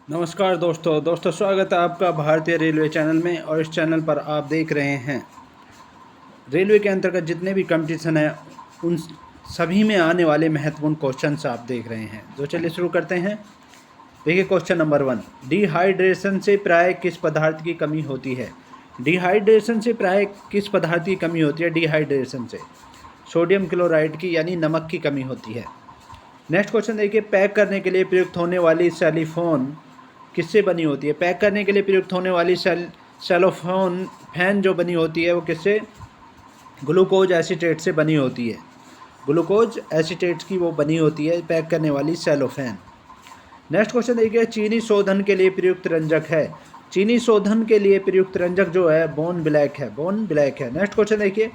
नमस्कार दोस्तों स्वागत है आपका भारतीय रेलवे चैनल में। और इस चैनल पर आप देख रहे हैं रेलवे के अंतर्गत जितने भी कंपटीशन हैं उन सभी में आने वाले महत्वपूर्ण क्वेश्चंस आप देख रहे हैं। तो चलिए शुरू करते हैं। देखिए क्वेश्चन नंबर 1, डिहाइड्रेशन से प्राय किस पदार्थ की कमी होती है? डिहाइड्रेशन से प्राय किस पदार्थ की कमी होती है? डिहाइड्रेशन से सोडियम क्लोराइड की यानी नमक की कमी होती है। नेक्स्ट क्वेश्चन देखिए, पैक करने के लिए प्रयुक्त होने वाली सेलिफोन किससे बनी होती है? पैक करने के लिए प्रयुक्त होने वाली सेलोफोन फैन जो बनी होती है वो किससे? ग्लूकोज एसीटेट से बनी होती है। ग्लूकोज एसीटेट की वो बनी होती है पैक करने वाली सेलोफैन। नेक्स्ट क्वेश्चन देखिए, चीनी शोधन के लिए प्रयुक्त रंजक है। चीनी शोधन के लिए प्रयुक्त रंजक जो है बोन ब्लैक है। बोन ब्लैक है। नेक्स्ट क्वेश्चन देखिए,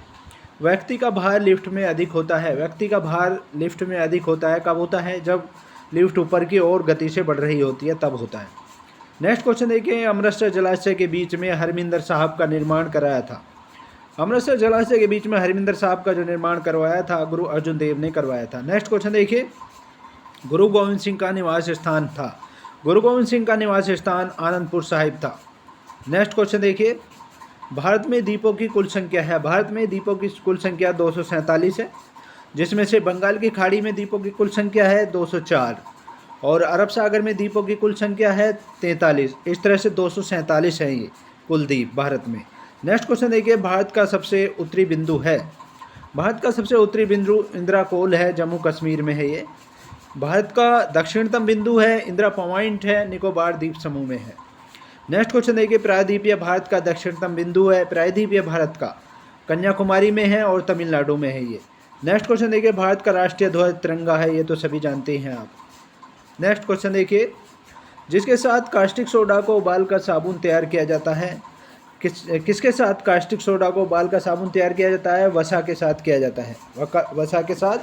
व्यक्ति का भार लिफ्ट में अधिक होता है। व्यक्ति का भार लिफ्ट में अधिक होता है कब होता है? जब लिफ्ट ऊपर की ओर गति से बढ़ रही होती है तब होता है। नेक्स्ट क्वेश्चन देखिए, अमृतसर जलाशय के बीच में हरमिंदर साहब का निर्माण कराया था। अमृतसर जलाशय के बीच में हरमिंदर साहब का जो निर्माण करवाया था गुरु अर्जुन देव ने करवाया था। नेक्स्ट क्वेश्चन देखिए, गुरु गोविंद सिंह का निवास स्थान था। गुरु गोविंद सिंह का निवास स्थान आनंदपुर साहिब था। नेक्स्ट क्वेश्चन देखिए, भारत में द्वीपों की कुल संख्या है। भारत में द्वीपों की कुल संख्या 247 है, जिसमें से बंगाल की खाड़ी में द्वीपों की कुल संख्या है 204 और अरब सागर में द्वीपों की कुल संख्या है 43। इस तरह से 247 है ये कुल द्वीप भारत में। नेक्स्ट क्वेश्चन देखिए, भारत का सबसे उत्तरी बिंदु है। भारत का सबसे उत्तरी बिंदु इंदिरा कोल है, जम्मू कश्मीर में है ये। भारत का दक्षिणतम बिंदु है इंदिरा पॉइंट है, निकोबार द्वीप समूह में है। नेक्स्ट क्वेश्चन देखिए, प्रायद्वीपीय भारत का दक्षिणतम बिंदु है। प्रायद्वीपीय भारत का कन्याकुमारी में है और तमिलनाडु में है ये। नेक्स्ट क्वेश्चन देखिए, भारत का राष्ट्रीय ध्वज तिरंगा है, ये तो सभी जानते हैं आप। नेक्स्ट क्वेश्चन देखिए, जिसके साथ कास्टिक सोडा को उबालकर साबुन तैयार किया जाता है, किसके साथ कास्टिक सोडा को उबालकर साबुन तैयार किया जाता है? वसा के साथ किया जाता है। वसा के साथ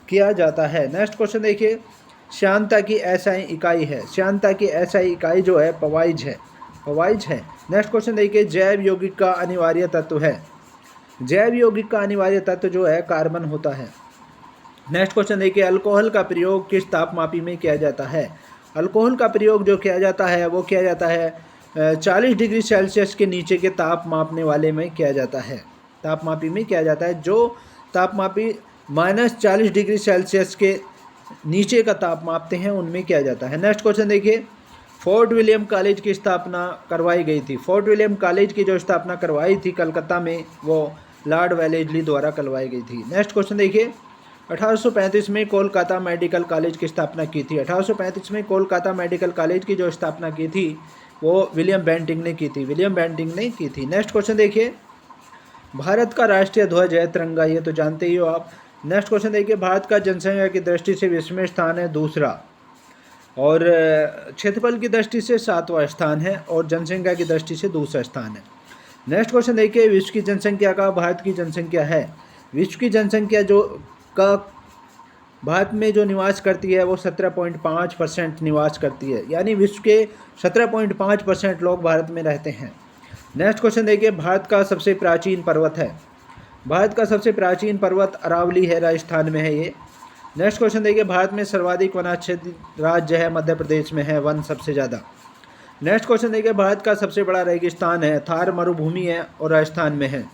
किया जाता है। नेक्स्ट क्वेश्चन देखिए, श्यानता की एसआई इकाई है। श्यानता की एसआई इकाई जो है पवाइज है। पवाइज है। नेक्स्ट क्वेश्चन देखिए, जैव यौगिक का अनिवार्य तत्व है। जैव यौगिक का अनिवार्य तत्व जो है कार्बन होता है। नेक्स्ट क्वेश्चन देखिए, अल्कोहल का प्रयोग किस तापमापी में किया जाता है? अल्कोहल का प्रयोग जो किया जाता है वो किया जाता है 40 डिग्री सेल्सियस के नीचे के ताप मापने वाले में किया जाता है। तापमापी में किया जाता है। जो तापमापी -40 डिग्री सेल्सियस के नीचे का ताप मापते हैं उनमें किया जाता है। नेक्स्ट क्वेश्चन देखिए, फोर्ट विलियम कॉलेज की स्थापना करवाई गई थी। फोर्ट विलियम कॉलेज की जो स्थापना करवाई थी कलकत्ता में वो लॉर्ड वेलेस्ली द्वारा करवाई गई थी। नेक्स्ट क्वेश्चन देखिए, 1835 में कोलकाता मेडिकल कॉलेज की स्थापना की थी। 1835 में कोलकाता मेडिकल कॉलेज की जो स्थापना की थी वो विलियम बेंटिंग ने की थी। विलियम बेंटिंग ने की थी। नेक्स्ट क्वेश्चन देखिए, भारत का राष्ट्रीय ध्वज है तिरंगा, ये तो जानते ही हो आप। नेक्स्ट क्वेश्चन देखिए, भारत का जनसंख्या की दृष्टि से 20वें स्थान है, दूसरा, और क्षेत्रफल की दृष्टि से 7वां स्थान है और जनसंख्या की दृष्टि से दूसरा स्थान है। नेक्स्ट क्वेश्चन देखिए, विश्व की जनसंख्या का भारत की जनसंख्या है। विश्व की जनसंख्या जो का भारत में जो निवास करती है वो 17.5% निवास करती है, यानी विश्व के 17.5% लोग भारत में रहते हैं। नेक्स्ट क्वेश्चन देखिए, भारत का सबसे प्राचीन पर्वत है। भारत का सबसे प्राचीन पर्वत अरावली है, राजस्थान में है ये। नेक्स्ट क्वेश्चन देखिए, भारत में सर्वाधिक वनाच्छेदित राज्य है, मध्य प्रदेश में है वन सबसे ज़्यादा। नेक्स्ट क्वेश्चन देखिए, भारत का सबसे बड़ा रेगिस्तान है, थार मरुभूमि है और राजस्थान में है।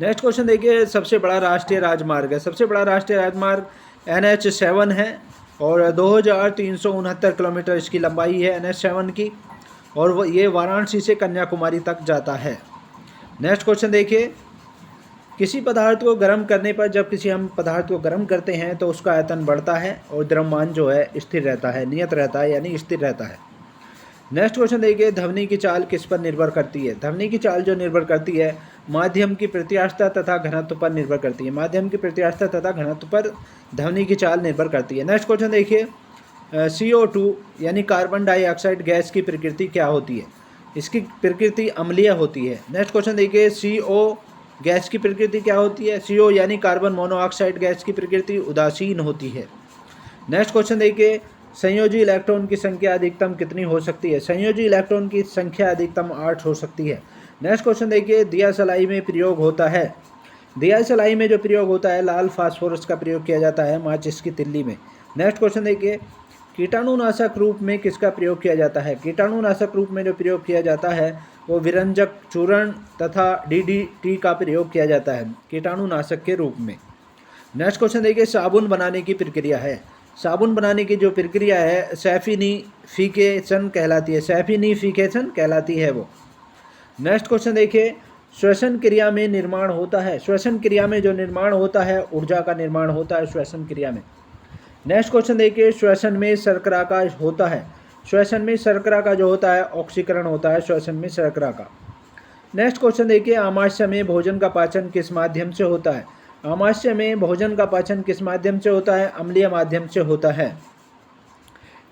नेक्स्ट क्वेश्चन देखिए, सबसे बड़ा राष्ट्रीय राजमार्ग है। सबसे बड़ा राष्ट्रीय राजमार्ग NH7 है और 2369 किलोमीटर इसकी लंबाई है NH7 की, और ये वाराणसी से कन्याकुमारी तक जाता है। नेक्स्ट क्वेश्चन देखिए, किसी पदार्थ को गर्म करने पर जब किसी हम पदार्थ को गर्म करते हैं तो उसका आयतन बढ़ता है और द्रव्यमान जो है स्थिर रहता है, नियत रहता है यानी स्थिर रहता है। नेक्स्ट क्वेश्चन देखिए, ध्वनि की चाल किस पर निर्भर करती है? ध्वनि की चाल जो निर्भर करती है माध्यम की प्रत्यास्थता तथा घनत्व पर निर्भर करती है। माध्यम की प्रत्यास्थता तथा घनत्व पर ध्वनि की चाल निर्भर करती है। नेक्स्ट क्वेश्चन देखिए, CO2 यानी कार्बन डाइऑक्साइड गैस की प्रकृति क्या होती है? इसकी प्रकृति अम्लीय होती है। नेक्स्ट क्वेश्चन देखिए, CO गैस की प्रकृति क्या होती है? CO यानी कार्बन मोनोऑक्साइड गैस की प्रकृति उदासीन होती है। नेक्स्ट क्वेश्चन देखिए, संयोजी इलेक्ट्रॉन की संख्या अधिकतम कितनी हो सकती है? संयोजी इलेक्ट्रॉन की संख्या अधिकतम 8 हो सकती है। नेक्स्ट क्वेश्चन देखिए, दिया सलाई में प्रयोग होता है। दिया सलाई में जो प्रयोग होता है लाल फास्फोरस का प्रयोग किया जाता है माचिस की तिल्ली में। नेक्स्ट क्वेश्चन देखिए, कीटाणुनाशक रूप में किसका प्रयोग किया जाता है? कीटाणुनाशक रूप में जो प्रयोग किया जाता है वो विरंजक चूर्ण तथा DDT का प्रयोग किया जाता है कीटाणुनाशक के रूप में। नेक्स्ट क्वेश्चन देखिए, साबुन बनाने की प्रक्रिया है। साबुन बनाने की जो प्रक्रिया है सैफिनिफिकेशन कहलाती है, सैफिनिफिकेशन कहलाती है वो। नेक्स्ट क्वेश्चन देखिए, श्वसन क्रिया में निर्माण होता है। श्वसन क्रिया में जो निर्माण होता है, ऊर्जा का निर्माण होता है श्वसन क्रिया में। नेक्स्ट क्वेश्चन देखिए, श्वसन में शर्करा का होता है। श्वसन में शर्करा का जो होता है ऑक्सीकरण होता है श्वसन में शर्करा का। नेक्स्ट क्वेश्चन देखिए, आमाशय में भोजन का पाचन किस माध्यम से होता है? आमाशय में भोजन का पाचन किस माध्यम से होता है? अम्लीय माध्यम से होता है।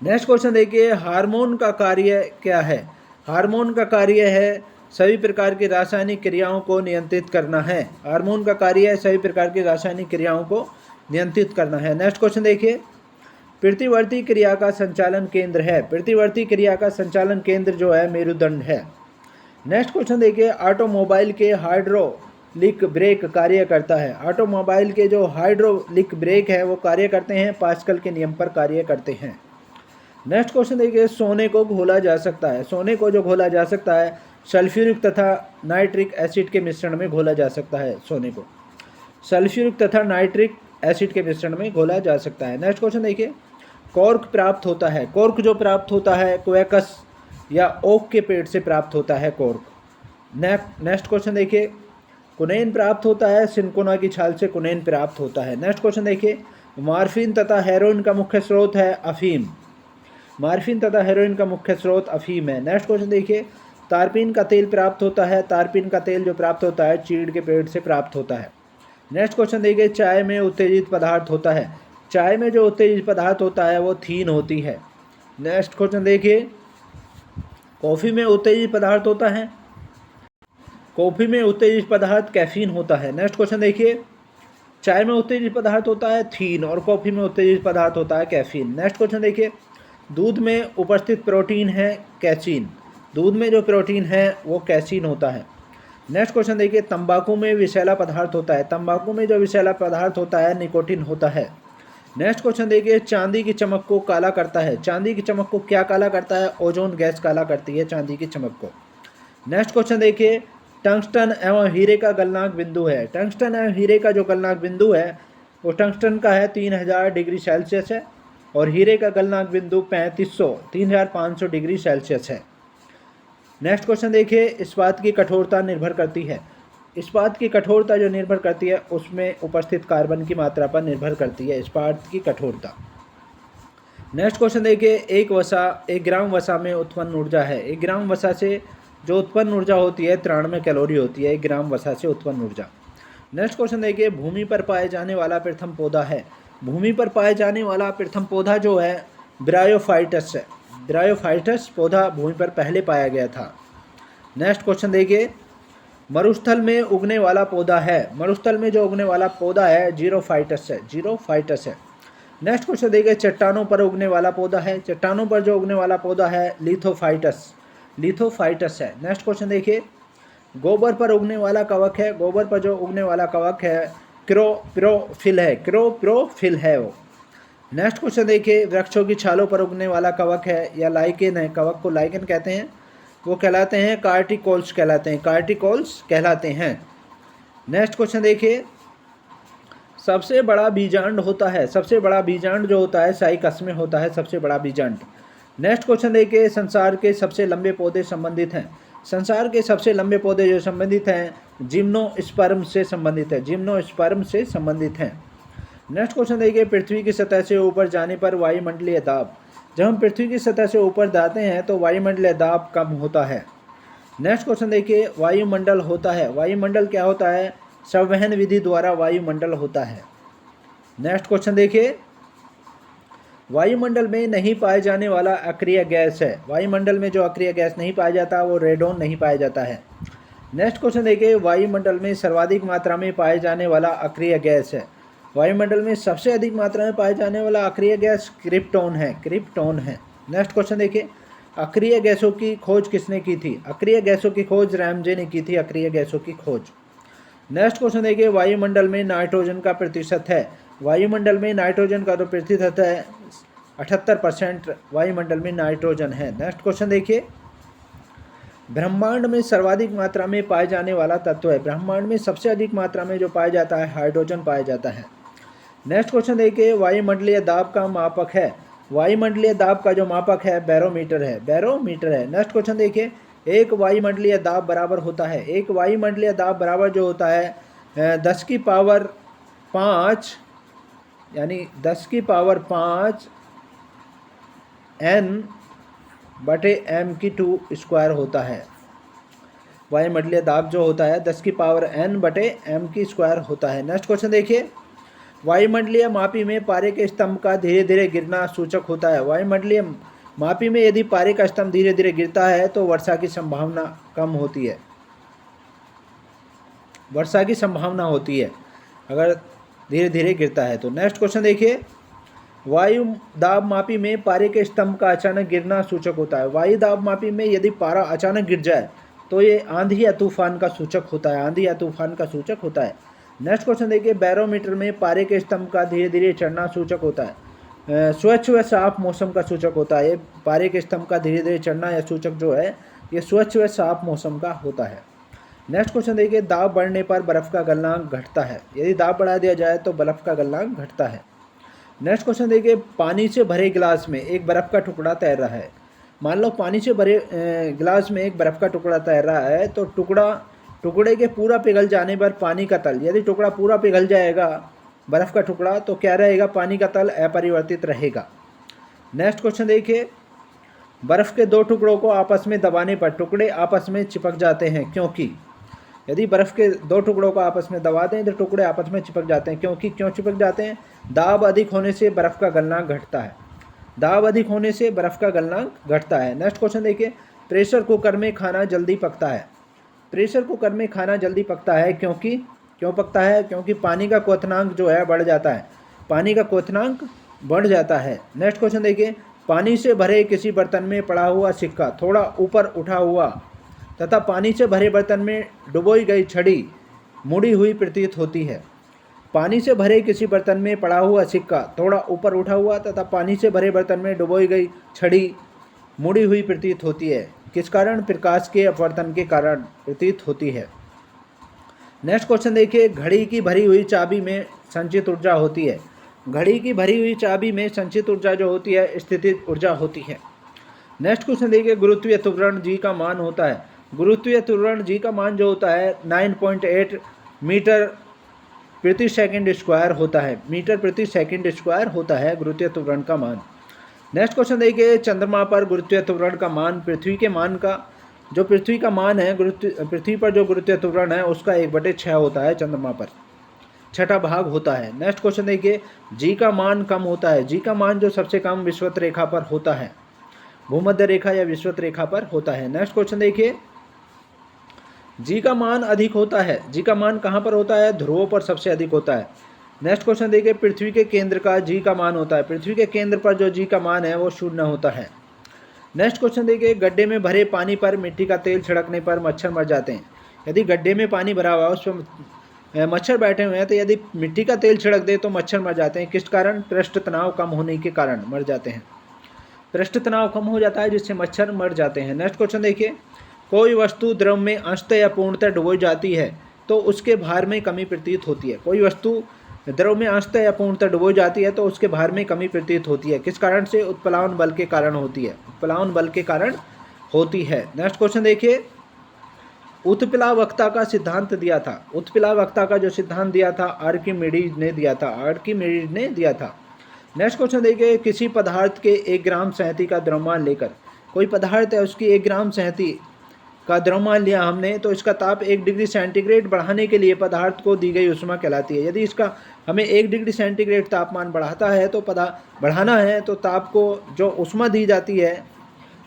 नेक्स्ट क्वेश्चन देखिए, हार्मोन का कार्य क्या है? हार्मोन का कार्य है सभी प्रकार की रासायनिक क्रियाओं को नियंत्रित करना है। हार्मोन का कार्य है सभी प्रकार की रासायनिक क्रियाओं को नियंत्रित करना है। नेक्स्ट क्वेश्चन देखिए, प्रतिवर्ती क्रिया का संचालन केंद्र है। प्रतिवर्ती क्रिया का संचालन केंद्र जो है मेरुदंड है। नेक्स्ट क्वेश्चन देखिए, ऑटोमोबाइल के हाइड्रोलिक ब्रेक कार्य करता है। ऑटोमोबाइल के जो हाइड्रोलिक ब्रेक है वो कार्य करते हैं पास्कल के नियम पर कार्य करते हैं। नेक्स्ट क्वेश्चन देखिए, सोने को घोला जा सकता है। सोने को जो घोला जा सकता है सल्फ्यूरिक तथा नाइट्रिक एसिड के मिश्रण में घोला जा सकता है। सोने को सल्फ्यूरिक तथा नाइट्रिक एसिड के मिश्रण में घोला जा सकता है। नेक्स्ट क्वेश्चन देखिए, कॉर्क प्राप्त होता है। कॉर्क जो प्राप्त होता है क्वेकस या ओक के पेड़ से प्राप्त होता है कॉर्क। नेक्स्ट क्वेश्चन देखिए, कुनैन प्राप्त होता है सिनकोना की छाल से कुनैन प्राप्त होता है। नेक्स्ट क्वेश्चन देखिए, मॉर्फिन तथा हेरोइन का मुख्य स्रोत है अफीम। मॉर्फिन तथा हेरोइन का मुख्य स्रोत अफीम है। नेक्स्ट क्वेश्चन देखिए, तारपीन का तेल प्राप्त होता है। तारपीन का तेल जो प्राप्त होता है चीड़ के पेड़ से प्राप्त होता है। नेक्स्ट क्वेश्चन देखिए, चाय में उत्तेजित पदार्थ होता है। चाय में जो उत्तेजित पदार्थ होता है वो थीन होती है। नेक्स्ट क्वेश्चन देखिए, कॉफ़ी में उत्तेजित पदार्थ होता है। कॉफ़ी में उत्तेजित पदार्थ कैफीन होता है। नेक्स्ट क्वेश्चन देखिए, चाय में उत्तेजित पदार्थ होता है थीन और कॉफ़ी में उत्तेजित पदार्थ होता है कैफीन। नेक्स्ट क्वेश्चन देखिए, दूध में उपस्थित प्रोटीन है कैसीन। दूध में जो प्रोटीन है वो कैसीन होता है। नेक्स्ट क्वेश्चन देखिए, तंबाकू में विषैला पदार्थ होता है। तंबाकू में जो विषैला पदार्थ होता है निकोटीन होता है। नेक्स्ट क्वेश्चन देखिए, चांदी की चमक को काला करता है। चांदी की चमक को क्या काला करता है? ओजोन गैस काला करती है चांदी की चमक को। नेक्स्ट क्वेश्चन देखिए, टंगस्टन एवं हीरे का गलनांक बिंदु है। टंगस्टन एवं हीरे का जो गलनांक बिंदु है वो टंगस्टन का है 3000 डिग्री सेल्सियस है और हीरे का गलनांक बिंदु 3500 डिग्री सेल्सियस है। नेक्स्ट क्वेश्चन देखिए, इस्पात की कठोरता निर्भर करती है। इस्पात की कठोरता जो निर्भर करती है उसमें उपस्थित कार्बन की मात्रा पर निर्भर करती है इस्पात की कठोरता। नेक्स्ट क्वेश्चन देखिए, एक ग्राम वसा में उत्पन्न ऊर्जा है। एक ग्राम वसा से जो उत्पन्न ऊर्जा होती है 93 कैलोरी होती है एक ग्राम वसा से उत्पन्न ऊर्जा। नेक्स्ट क्वेश्चन देखिए, भूमि पर पाए जाने वाला प्रथम पौधा है। भूमि पर पाए जाने वाला प्रथम पौधा जो है ब्रायोफाइटस है। ब्रायोफाइटस पौधा भूमि पर पहले पाया गया था। नेक्स्ट क्वेश्चन देखिए, मरुस्थल में उगने वाला पौधा है। मरुस्थल में जो उगने वाला पौधा है जीरोफाइटस है। जीरोफाइटस है। नेक्स्ट क्वेश्चन देखिए, चट्टानों पर उगने वाला पौधा है। चट्टानों पर जो उगने वाला पौधा है लिथोफाइटस। लिथोफाइटस है। नेक्स्ट क्वेश्चन देखिए, गोबर पर उगने वाला कवक है। गोबर पर जो उगने वाला कवक है क्रोप्रोफिल है। क्रोप्रोफिल है वो। नेक्स्ट क्वेश्चन देखिए, वृक्षों की छालों पर उगने वाला कवक है या लाइकेन है। कवक को लाइकेन कहते हैं। वो कहलाते हैं कार्टिकोल्स कहलाते हैं। कार्टिकोल्स कहलाते हैं। नेक्स्ट क्वेश्चन देखिए, सबसे बड़ा बीजांड होता है। सबसे बड़ा बीजांड जो होता है साइकस में होता है सबसे बड़ा बीजांड। नेक्स्ट क्वेश्चन देखिए, संसार के सबसे लंबे पौधे संबंधित हैं। संसार के सबसे लंबे पौधे जो संबंधित हैं जिम्नोस्पर्म से संबंधित है। जिम्नोस्पर्म से संबंधित हैं। नेक्स्ट क्वेश्चन देखिए, पृथ्वी की सतह से ऊपर जाने पर वायुमंडलीय दाब। जब हम पृथ्वी की सतह से ऊपर जाते हैं तो वायुमंडलीय दाब कम होता है। नेक्स्ट क्वेश्चन देखिए, वायुमंडल होता है। वायुमंडल क्या होता है? संवहन विधि द्वारा वायुमंडल होता है। नेक्स्ट क्वेश्चन देखिए, वायुमंडल में नहीं पाए जाने वाला अक्रिय गैस है। वायुमंडल में जो अक्रिय गैस नहीं पाया जाता वो रेडोन नहीं पाया जाता है। नेक्स्ट क्वेश्चन देखिए, वायुमंडल में सर्वाधिक मात्रा में पाए जाने वाला अक्रिय गैस है। वायुमंडल में सबसे अधिक मात्रा में पाए जाने वाला अक्रिय गैस क्रिप्टोन है। क्रिप्टोन है। नेक्स्ट क्वेश्चन देखिए, अक्रिय गैसों की खोज किसने की थी? अक्रिय गैसों की खोज रैमजे ने की थी। अक्रिय गैसों की खोज। नेक्स्ट क्वेश्चन देखिए, वायुमंडल में नाइट्रोजन का प्रतिशत है। वायुमंडल में नाइट्रोजन का जो प्रतिशत है 78% वायुमंडल में नाइट्रोजन है। नेक्स्ट क्वेश्चन देखिए, ब्रह्मांड में सर्वाधिक मात्रा में पाए जाने वाला तत्व है। ब्रह्मांड में सबसे अधिक मात्रा में जो पाया जाता है हाइड्रोजन पाया जाता है। नेक्स्ट क्वेश्चन देखिए, वायुमंडलीय दाब का मापक है। वायुमंडलीय दाब का जो मापक है बैरोमीटर है, बैरोमीटर है। नेक्स्ट क्वेश्चन देखिए, एक वायुमंडलीय दाब बराबर होता है, एक वायुमंडलीय दाब बराबर जो होता है 10 की पावर 5 यानी 10 की पावर 5 n/m² होता है। वायुमंडलीय दाब जो होता है 10 की पावर n/m² होता है। नेक्स्ट क्वेश्चन देखिए, वायुमंडलीय मापी में पारे के स्तंभ का धीरे धीरे गिरना सूचक होता है। वायुमंडलीय मापी में यदि पारे का स्तंभ धीरे धीरे गिरता है तो वर्षा की संभावना कम होती है, वर्षा की संभावना होती है अगर धीरे धीरे गिरता है तो। नेक्स्ट क्वेश्चन देखिए, वायु दाब मापी में पारे के स्तंभ का अचानक गिरना सूचक होता है। वायु दाब मापी में यदि पारा अचानक गिर जाए तो ये आंधी या तूफान का सूचक होता है, आंधी या तूफान का सूचक होता है। नेक्स्ट क्वेश्चन देखिए, बैरोमीटर में पारे के स्तंभ का धीरे धीरे चढ़ना सूचक होता है, स्वच्छ व साफ मौसम का सूचक होता है। ये पारे के स्तंभ का धीरे धीरे चढ़ना या सूचक जो है ये स्वच्छ व साफ मौसम का होता है। नेक्स्ट क्वेश्चन देखिए, दाब बढ़ने पर बर्फ़ का गलनांक घटता है। यदि दाब बढ़ा दिया जाए तो बर्फ़ का गलनांक घटता है। नेक्स्ट क्वेश्चन देखिए, पानी से भरे गिलास में एक बर्फ़ का टुकड़ा तैर रहा है। मान लो पानी से भरे गिलास में एक बर्फ़ का टुकड़ा तैर रहा है तो टुकड़े के पूरा पिघल जाने पर पानी का तल, यदि टुकड़ा पूरा पिघल जाएगा बर्फ़ का टुकड़ा तो क्या रहेगा, पानी का तल अपरिवर्तित रहेगा। नेक्स्ट क्वेश्चन देखिए, बर्फ़ के दो टुकड़ों को आपस में दबाने पर टुकड़े आपस में चिपक जाते हैं क्योंकि, यदि बर्फ़ के दो टुकड़ों को आपस में दबाते हैं तो टुकड़े आपस में चिपक जाते हैं क्योंकि, क्यों चिपक जाते हैं, दाब अधिक होने से बर्फ़ का गलनांक घटता है, दाब अधिक होने से बर्फ़ का गलनांक घटता है। नेक्स्ट क्वेश्चन देखिए, प्रेशर कुकर में खाना जल्दी पकता है। प्रेशर कुकर में खाना जल्दी पकता है क्योंकि, क्यों पकता है, क्योंकि पानी का क्वथनांक जो है बढ़ जाता है, पानी का क्वथनांक बढ़ जाता है। नेक्स्ट क्वेश्चन देखिए, पानी से भरे किसी बर्तन में पड़ा हुआ सिक्का थोड़ा ऊपर उठा हुआ तथा पानी से भरे बर्तन में डुबोई गई छड़ी मुड़ी हुई प्रतीत होती है। पानी से भरे किसी बर्तन में पड़ा हुआ सिक्का थोड़ा ऊपर उठा हुआ तथा पानी से भरे बर्तन में डुबोई गई छड़ी मुड़ी हुई प्रतीत होती है। किस कारण, प्रकाश के अपवर्तन के कारण प्रतीत होती है। नेक्स्ट क्वेश्चन देखिए, घड़ी की भरी हुई चाबी में संचित ऊर्जा होती है। घड़ी की भरी हुई चाबी में संचित ऊर्जा जो होती है स्थितिज ऊर्जा होती है। नेक्स्ट क्वेश्चन देखिए, गुरुत्वीय त्वरण जी का मान होता है। गुरुत्वीय त्वरण जी का मान जो होता है 9.8 मीटर प्रति सेकंड स्क्वायर होता है, मीटर प्रति सेकंड स्क्वायर होता है गुरुत्वीय त्वरण का मान। नेक्स्ट क्वेश्चन देखिए, चंद्रमा पर गुरुत्वीय त्वरण का मान पृथ्वी के मान का, जो पृथ्वी का मान है पृथ्वी पर जो गुरुत्वीय त्वरण है उसका 1/6 होता है, चंद्रमा पर छठा भाग होता है। नेक्स्ट क्वेश्चन देखिए, जी का मान कम होता है। जी का मान जो सबसे कम विषुवत रेखा पर होता है, भूमध्य रेखा या विषुवत रेखा पर होता है। नेक्स्ट क्वेश्चन देखिए, जी का मान अधिक होता है। जी का मान कहाँ पर होता है, ध्रुवों पर सबसे अधिक होता है। नेक्स्ट क्वेश्चन देखिए, पृथ्वी के केंद्र का जी का मान होता है। पृथ्वी के केंद्र पर जो जी का मान है वो 0 होता है। नेक्स्ट क्वेश्चन देखिए, गड्ढे में भरे पानी पर मिट्टी का तेल छिड़कने पर मच्छर मर जाते हैं। यदि गड्ढे में पानी भरा हुआ है उस पर मच्छर बैठे हुए हैं तो यदि मिट्टी का तेल छिड़क दे तो मच्छर मर जाते हैं। किस कारण, पृष्ठ तनाव कम होने के कारण मर जाते हैं, पृष्ठ तनाव कम हो जाता है जिससे मच्छर मर जाते हैं। नेक्स्ट क्वेश्चन देखिए, कोई वस्तु द्रव में अंशतः या पूर्णतः डुबोई जाती है तो उसके भार में कमी प्रतीत होती है। कोई वस्तु द्रव में अंशतः या पूर्णतः डुबोई जाती है तो उसके भार में कमी प्रतीत होती है। किस कारण से, उत्प्लावन बल के कारण होती है, उत्प्लावन बल के कारण होती है। नेक्स्ट क्वेश्चन देखिए, उत्प्लावकता का सिद्धांत दिया था। उत्प्लावकता का जो सिद्धांत दिया था आर्किमिडीज ने दिया था, आर्किमिडीज ने दिया था। नेक्स्ट क्वेश्चन देखिए, किसी पदार्थ के 1 ग्राम सहती का द्रव्यमान लेकर, कोई पदार्थ है उसकी 1 ग्राम सहती का द्रव्यमान लिया हमने तो इसका ताप 1 डिग्री सेंटीग्रेड बढ़ाने के लिए पदार्थ को दी गई ऊष्मा कहलाती है। यदि इसका हमें 1 डिग्री सेंटीग्रेड तापमान बढ़ाता है तो बढ़ाना है तो ताप को जो ऊष्मा दी जाती है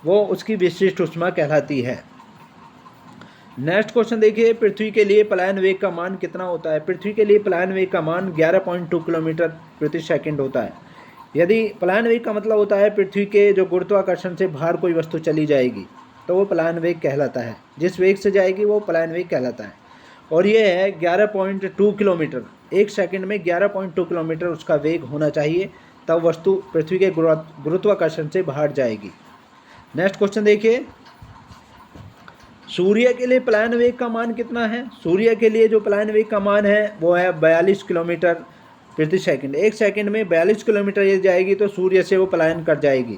वो उसकी विशिष्ट ऊष्मा कहलाती है। नेक्स्ट क्वेश्चन देखिए, पृथ्वी के लिए पलायन वेग का मान कितना होता है। पृथ्वी के लिए पलायन वेग का मान 11.2 किलोमीटर प्रति सेकंड होता है। यदि पलायन वेग का मतलब होता है पृथ्वी के जो गुरुत्वाकर्षण से बाहर कोई वस्तु चली जाएगी तो वो पलायन वेग कहलाता है, जिस वेग से जाएगी वो पलायन वेग कहलाता है। और ये है 11.2 किलोमीटर, 1 सेकंड में 11.2 किलोमीटर उसका वेग होना चाहिए तब वस्तु पृथ्वी के गुरुत्वाकर्षण से बाहर जाएगी। नेक्स्ट क्वेश्चन देखिए, सूर्य के लिए पलायन वेग का मान कितना है? सूर्य के लिए जो पलायन वेग का मान है वो है 42 किलोमीटर प्रति सेकंड। 1 सेकंड में 42 किलोमीटर ये जाएगी तो सूर्य से वो पलायन कर जाएगी।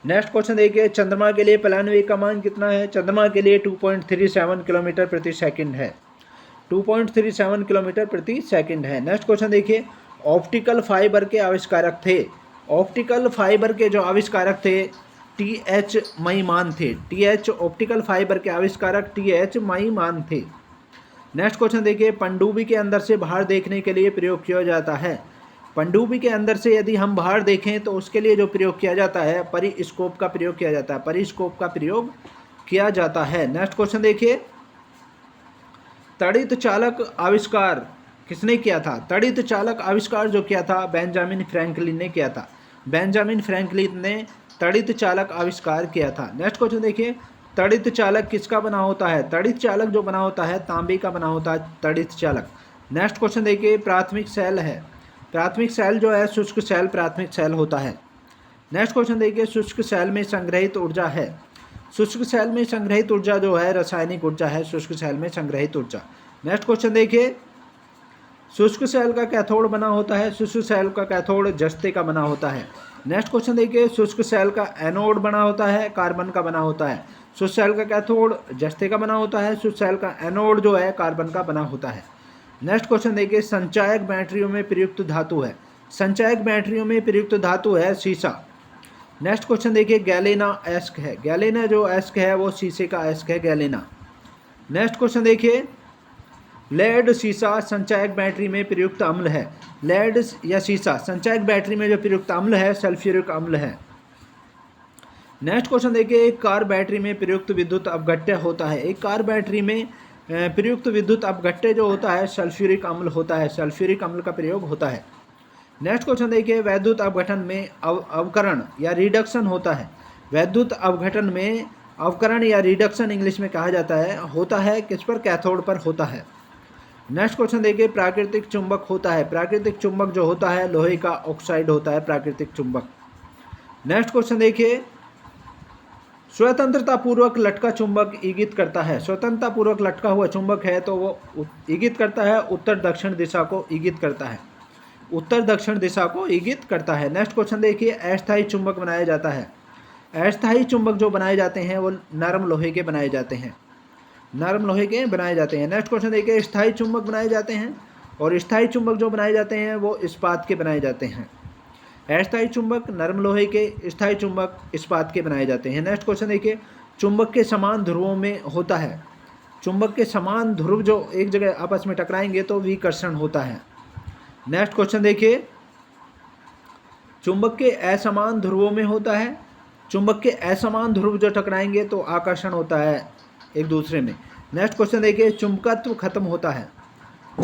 नेक्स्ट क्वेश्चन देखिए, चंद्रमा के लिए पलायन वेग का मान कितना है? चंद्रमा के लिए 2.37 किलोमीटर प्रति सेकंड है। 2.37 किलोमीटर प्रति सेकंड है। नेक्स्ट क्वेश्चन देखिए, ऑप्टिकल फाइबर के आविष्कारक थे। ऑप्टिकल फाइबर के जो आविष्कारक थे TH मईमान थे। TH ऑप्टिकल फाइबर के आविष्कारक TH मईमान थे। नेक्स्ट क्वेश्चन देखिए, पनडुब्बी के अंदर से बाहर देखने के लिए प्रयोग किया जाता है। पनडुब्बी के अंदर से यदि हम बाहर देखें तो उसके लिए जो प्रयोग किया जाता है परिस्कोप का प्रयोग किया जाता है। परिस्कोप का प्रयोग किया जाता है। नेक्स्ट क्वेश्चन देखिए, तड़ित चालक आविष्कार किसने किया था? तड़ित चालक आविष्कार जो किया था बेंजामिन फ्रैंकलिन ने किया था। बेंजामिन फ्रैंकलिन ने तड़ित चालक आविष्कार किया था। नेक्स्ट क्वेश्चन देखिए, तड़ित चालक किसका बना होता है? तड़ित चालक जो बना होता है तांबे का बना होता है तड़ित चालक। नेक्स्ट क्वेश्चन देखिए, प्राथमिक सेल है। प्राथमिक सेल जो है शुष्क सेल प्राथमिक सेल होता है। नेक्स्ट क्वेश्चन देखिए, शुष्क सेल में संग्रहित ऊर्जा है। शुष्क सेल में संग्रहित ऊर्जा जो है रासायनिक ऊर्जा है शुष्क सेल में संग्रहित ऊर्जा। नेक्स्ट क्वेश्चन देखिए, शुष्क सेल का कैथोड बना होता है। शुष्क सेल का कैथोड जस्ते का बना होता है। नेक्स्ट क्वेश्चन देखिए, शुष्क सेल का एनोड बना होता है कार्बन का बना होता है। शुष्क सेल का कैथोड जस्ते का बना होता है। शुष्क सेल का एनोड जो है कार्बन का बना होता है। नेक्स्ट क्वेश्चन देखिए, संचायक बैटरियों में प्रयुक्त धातु है। संचायक बैटरियों में प्रयुक्त धातु है सीसा। नेक्स्ट क्वेश्चन देखिए, गैलेना एस्क है। गैलेना जो एस्क है वो शीशे का एस्क है गैलेना। नेक्स्ट क्वेश्चन देखिए, लेड सीसा संचायक बैटरी में प्रयुक्त अम्ल है। लेड या सीसा संचायक बैटरी में जो प्रयुक्त अम्ल है सल्फ्यूरिक अम्ल है। नेक्स्ट क्वेश्चन देखिए, एक कार बैटरी में प्रयुक्त विद्युत अपघट्य होता है। एक कार बैटरी में प्रयुक्त विद्युत अपघट्य जो होता है सल्फ्यूरिक अम्ल होता है। सल्फ्यूरिक अम्ल का प्रयोग होता है। नेक्स्ट क्वेश्चन देखिए, वैद्युत अपघटन में अवकरण या रिडक्शन होता है। वैद्युत अपघटन में अवकरण या रिडक्शन इंग्लिश में कहा जाता है होता है किस पर? कैथोड पर होता है। नेक्स्ट क्वेश्चन देखिए, प्राकृतिक चुंबक होता है। प्राकृतिक चुंबक जो होता है लोहे का ऑक्साइड होता है प्राकृतिक चुंबक। नेक्स्ट क्वेश्चन देखिए, स्वतंत्रता पूर्वक लटका चुंबक इंगित करता है। स्वतंत्रता पूर्वक लटका हुआ चुंबक है तो वो इंगित करता है उत्तर दक्षिण दिशा को इंगित करता है। उत्तर दक्षिण दिशा को इंगित करता है। नेक्स्ट क्वेश्चन देखिए, अस्थायी चुंबक बनाया जाता है। अस्थायी चुंबक जो बनाए जाते हैं वो नरम लोहे के बनाए जाते हैं। नरम लोहे के बनाए जाते हैं। नेक्स्ट क्वेश्चन देखिए, स्थायी चुंबक बनाए जाते हैं और स्थायी चुंबक जो बनाए जाते हैं वो इस्पात के बनाए जाते हैं। अस्थायी चुंबक नरम लोहे के, स्थायी चुंबक इस्पात के बनाए जाते हैं। नेक्स्ट क्वेश्चन देखिए, चुंबक के समान ध्रुवों में होता है। चुंबक के समान ध्रुव जो एक जगह आपस में टकराएंगे तो विकर्षण होता है। नेक्स्ट क्वेश्चन देखिए, चुंबक के असमान ध्रुवों में होता है। चुंबक के असमान ध्रुव जो टकराएंगे तो आकर्षण होता है एक दूसरे में। नेक्स्ट क्वेश्चन देखिए, चुंबकत्व खत्म होता है।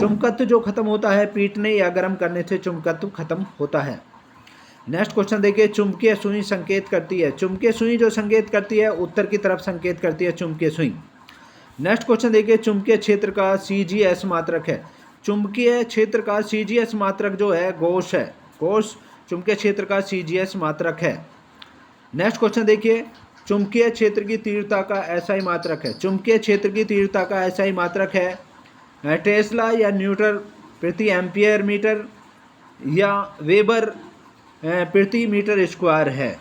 चुंबकत्व जो खत्म होता है पीटने या गर्म करने से चुंबकत्व खत्म होता है। नेक्स्ट क्वेश्चन देखिए, चुंबकीय सुई संकेत करती है। चुंबकीय सुई जो संकेत करती है उत्तर की तरफ संकेत करती है चुंबकीय सुई। नेक्स्ट क्वेश्चन देखिए, चुंबकीय क्षेत्र का CGS मात्रक है। चुंबकीय क्षेत्र का CGS मात्रक जो है गॉस है। गॉस चुंबकीय क्षेत्र का CGS मात्रक है। नेक्स्ट क्वेश्चन देखिए, चुंबकीय क्षेत्र की तीव्रता का SI मात्रक है। चुंबकीय क्षेत्र की तीव्रता का SI मात्रक है टेस्ला या न्यूटन प्रति एम्पियर मीटर या वेबर प्रति मीटर स्क्वायर है।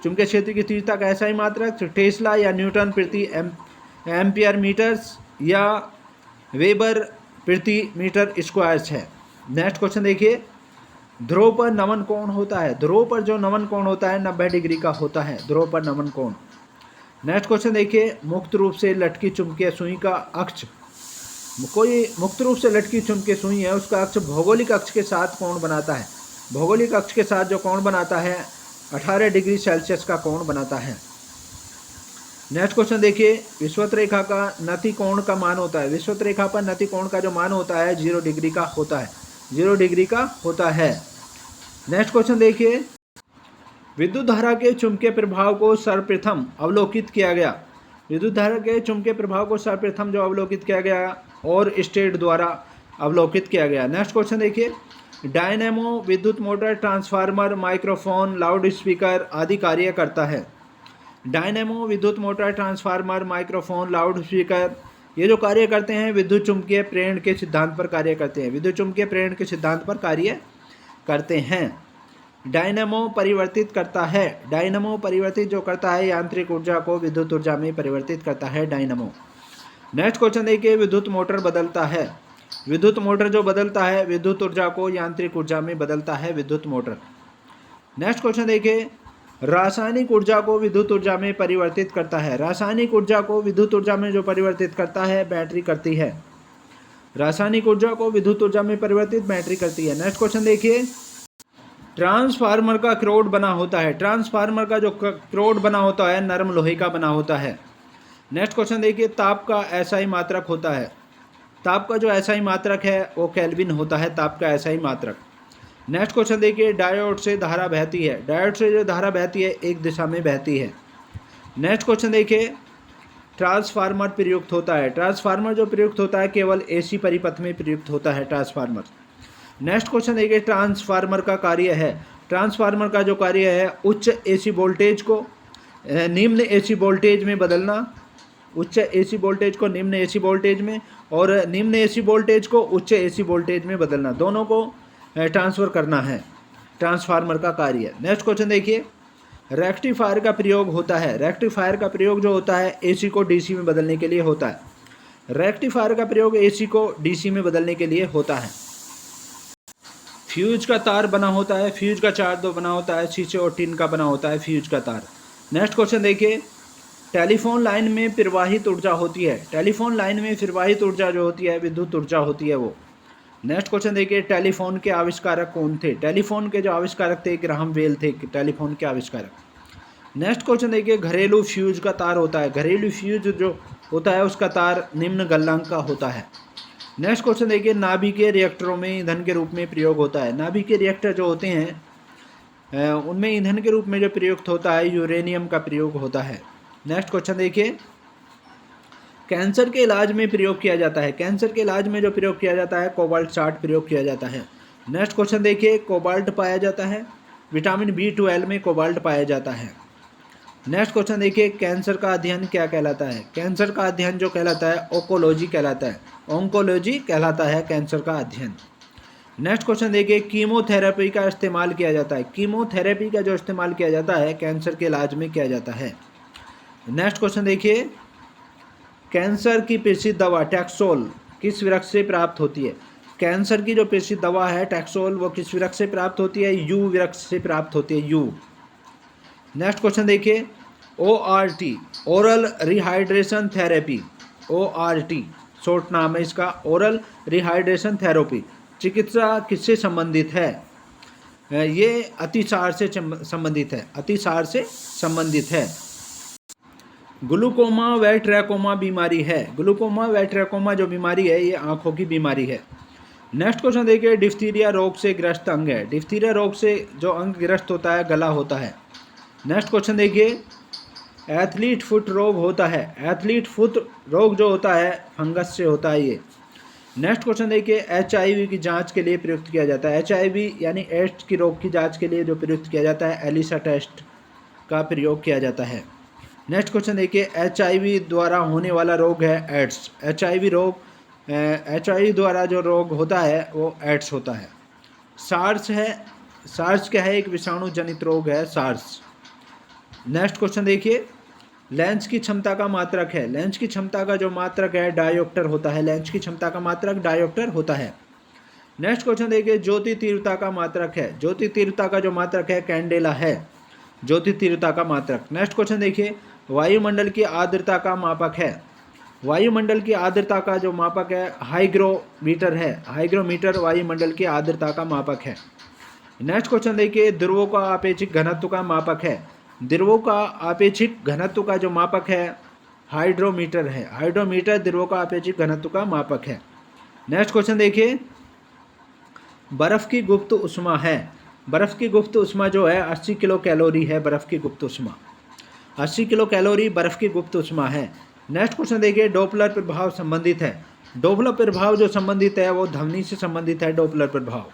चुंबकीय क्षेत्र की तीव्रता का SI मात्रक टेस्ला या न्यूटन प्रति एम्पियर मीटर्स या वेबर प्रति मीटर स्क्वायर है। नेक्स्ट क्वेश्चन देखिए, ध्रुव पर नमन कोण होता है। ध्रुव पर जो नमन कोण होता है 90 डिग्री का होता है। ध्रुव पर नमन कोण। नेक्स्ट क्वेश्चन देखिए, मुक्त रूप से लटकी चुंबकीय सुई का अक्ष। कोई मुक्त रूप से लटकी चुंबकीय सुई है उसका अक्ष भौगोलिक अक्ष के साथ कोण बनाता है। भौगोलिक अक्ष के साथ जो कोण बनाता है 18 डिग्री सेल्सियस का कोण बनाता है। नेक्स्ट क्वेश्चन देखिए, विषुवत रेखा का नति कोण का मान होता है। विषुवत रेखा पर नति कोण का जो मान होता है 0 डिग्री का होता है। 0 डिग्री का होता है। नेक्स्ट क्वेश्चन देखिए, विद्युत धारा के चुंबकीय प्रभाव को सर्वप्रथम अवलोकित किया गया। विद्युत धारा के चुंबकीय प्रभाव को सर्वप्रथम जो अवलोकित किया गया और स्टेट द्वारा अवलोकित किया गया। नेक्स्ट क्वेश्चन देखिए, डायनेमो विद्युत motor, transformer, microphone, loud speaker आदि कार्य करता है। डायनेमो विद्युत motor, transformer, microphone, loud speaker ये जो कार्य करते हैं विद्युत चुम्बकीय प्रेरण के सिद्धांत पर कार्य करते हैं। विद्युत चुम्बकीय प्रेरण के सिद्धांत पर कार्य करते हैं। डायनेमो परिवर्तित करता है। डायनेमो परिवर्तित जो करता है यांत्रिक ऊर्जा को विद्युत ऊर्जा में परिवर्तित करता है डायनेमो। नेक्स्ट क्वेश्चन देखिए, विद्युत मोटर बदलता है। विद्युत मोटर जो बदलता है विद्युत ऊर्जा को यांत्रिक ऊर्जा में बदलता है विद्युत मोटर। नेक्स्ट क्वेश्चन देखिए, रासायनिक ऊर्जा को विद्युत ऊर्जा में परिवर्तित करता है। रासायनिक ऊर्जा को विद्युत ऊर्जा में जो परिवर्तित करता है बैटरी करती है। रासायनिक ऊर्जा को विद्युत ऊर्जा में परिवर्तित बैटरी करती है। नेक्स्ट क्वेश्चन देखिए, ट्रांसफार्मर का क्रोड बना होता है। ट्रांसफार्मर का जो क्रोड बना होता है नरम लोहे का बना होता है। नेक्स्ट क्वेश्चन देखिए, ताप का एसआई मात्रक होता है। ताप का जो एसआई मात्रक है वो केल्विन होता है, ताप का एसआई मात्रक। नेक्स्ट क्वेश्चन देखिए, डायोड से धारा बहती है। डायोड से जो धारा बहती है एक दिशा में बहती है। नेक्स्ट क्वेश्चन देखिए, ट्रांसफार्मर प्रयुक्त होता है। ट्रांसफार्मर जो प्रयुक्त होता है केवल एसी परिपथ में प्रयुक्त होता है ट्रांसफार्मर। नेक्स्ट क्वेश्चन देखिए, ट्रांसफार्मर का कार्य है। ट्रांसफार्मर का जो कार्य है उच्च एसी वोल्टेज को निम्न एसी वोल्टेज में बदलना। उच्च एसी वोल्टेज को निम्न एसी वोल्टेज में और निम्न एसी वोल्टेज को उच्च एसी वोल्टेज में बदलना, दोनों को ट्रांसफ़र करना है ट्रांसफार्मर का कार्य। नेक्स्ट क्वेश्चन देखिए, रेक्टिफायर का प्रयोग होता है। रेक्टिफायर का प्रयोग जो होता है एसी को डीसी में बदलने के लिए होता है। रेक्टिफायर का प्रयोग एसी को डीसी में बदलने के लिए होता है। फ्यूज का तार बना होता है। फ्यूज का चार दो बना होता है, शीशे और टिन का बना होता है फ्यूज का तार। नेक्स्ट क्वेश्चन देखिए, टेलीफोन लाइन में प्रवाहित ऊर्जा होती है। टेलीफोन लाइन में प्रवाहित ऊर्जा जो होती है विद्युत ऊर्जा होती है वो। नेक्स्ट क्वेश्चन देखिए, टेलीफोन के आविष्कारक कौन थे। टेलीफोन के जो आविष्कारक थे ग्राहम बेल थे टेलीफोन के आविष्कारक। नेक्स्ट क्वेश्चन देखिए, घरेलू फ्यूज का तार होता है। घरेलू फ्यूज जो होता है उसका तार निम्न गलनांक का होता है। नेक्स्ट क्वेश्चन देखिए, नाभिकीय रिएक्टरों में ईंधन के रूप में प्रयोग होता है। नाभिकीय रिएक्टर जो होते हैं उनमें ईंधन के रूप में जो प्रयुक्त होता है यूरेनियम का प्रयोग होता है। नेक्स्ट क्वेश्चन देखिए, कैंसर के इलाज में प्रयोग किया जाता है। कैंसर के इलाज में जो प्रयोग किया जाता है कोबाल्ट 60 प्रयोग किया जाता है। नेक्स्ट क्वेश्चन देखिए, कोबाल्ट पाया जाता है। विटामिन B12 में कोबाल्ट पाया जाता है। नेक्स्ट क्वेश्चन देखिए, कैंसर का अध्ययन क्या कहलाता है। कैंसर का अध्ययन जो कहलाता है ओंकोलॉजी कहलाता है। ओंकोलॉजी कहलाता है कैंसर का अध्ययन। नेक्स्ट क्वेश्चन देखिए, कीमोथेरेपी का इस्तेमाल किया जाता है। कीमोथेरेपी का जो इस्तेमाल किया जाता है कैंसर के इलाज में किया जाता है। नेक्स्ट क्वेश्चन देखिए, कैंसर की प्रसिद्ध दवा टैक्सोल किस वृक्ष से प्राप्त होती है। कैंसर की जो प्रसिद्ध दवा है टैक्सोल वो किस वृक्ष से प्राप्त होती है, यू वृक्ष से प्राप्त होती है, यू। नेक्स्ट क्वेश्चन देखिए, ORT oral rehydration therapy, ORT short नाम है इसका, ओरल रिहाइड्रेशन थेरेपी चिकित्सा किससे संबंधित है। ये अतिसार से संबंधित है, अतिसार से संबंधित है। ग्लूकोमा व ट्रैकोमा बीमारी है। ग्लूकोमा व ट्रैकोमा जो बीमारी है ये आंखों की बीमारी है। नेक्स्ट क्वेश्चन देखिए, डिफ्थीरिया रोग से ग्रस्त अंग है। डिफ्थीरिया रोग से जो अंग ग्रस्त होता है गला होता है। नेक्स्ट क्वेश्चन देखिए, एथलीट फुट रोग होता है। एथलीट फुट रोग जो होता है फंगस से होता है ये। नेक्स्ट क्वेश्चन देखिए, HIV की जांच के लिए प्रयुक्त किया जाता है। HIV यानी एड्स की रोग की जांच के लिए जो प्रयुक्त किया जाता है एलिसा टेस्ट का प्रयोग किया जाता है। नेक्स्ट क्वेश्चन देखिए, HIV द्वारा होने वाला रोग है एड्स। HIV रोग HIV द्वारा जो रोग होता है वो एड्स होता है। सार्स है, सार्स क्या है, एक विषाणु जनित रोग है सार्स। नेक्स्ट क्वेश्चन देखिए, लेंस की क्षमता का मात्रक है। लेंस की क्षमता का जो मात्रक है डायोप्टर होता है। लेंस की क्षमता का मात्रक डायोप्टर होता है। नेक्स्ट क्वेश्चन देखिए, ज्योति तीव्रता का मात्रक है। ज्योति तीव्रता का जो मात्रक है कैंडेला है, ज्योति तीव्रता का मात्रक। नेक्स्ट क्वेश्चन देखिए, वायुमंडल की आर्द्रता का मापक है। वायुमंडल की आर्द्रता का जो मापक है हाइग्रोमीटर है। हाइग्रोमीटर वायुमंडल की आर्द्रता का मापक है। नेक्स्ट क्वेश्चन देखिए, ध्रुवों का आपेक्षिक घनत्व का मापक है। ध्रुवों का आपेक्षिक घनत्व का जो मापक है हाइड्रोमीटर है। हाइड्रोमीटर ध्रुवों का आपेक्षिक घनत्व का मापक है। नेक्स्ट क्वेश्चन देखिए, बर्फ की गुप्त उष्मा है। बर्फ की गुप्त उष्मा जो है 80 किलो कैलोरी है। बर्फ की गुप्त उष्मा 80 किलो कैलोरी बर्फ की गुप्त उष्मा है। नेक्स्ट क्वेश्चन देखिए, डोपलर प्रभाव संबंधित है। डोपलर प्रभाव जो संबंधित है वो ध्वनि से संबंधित है। डोपलर प्रभाव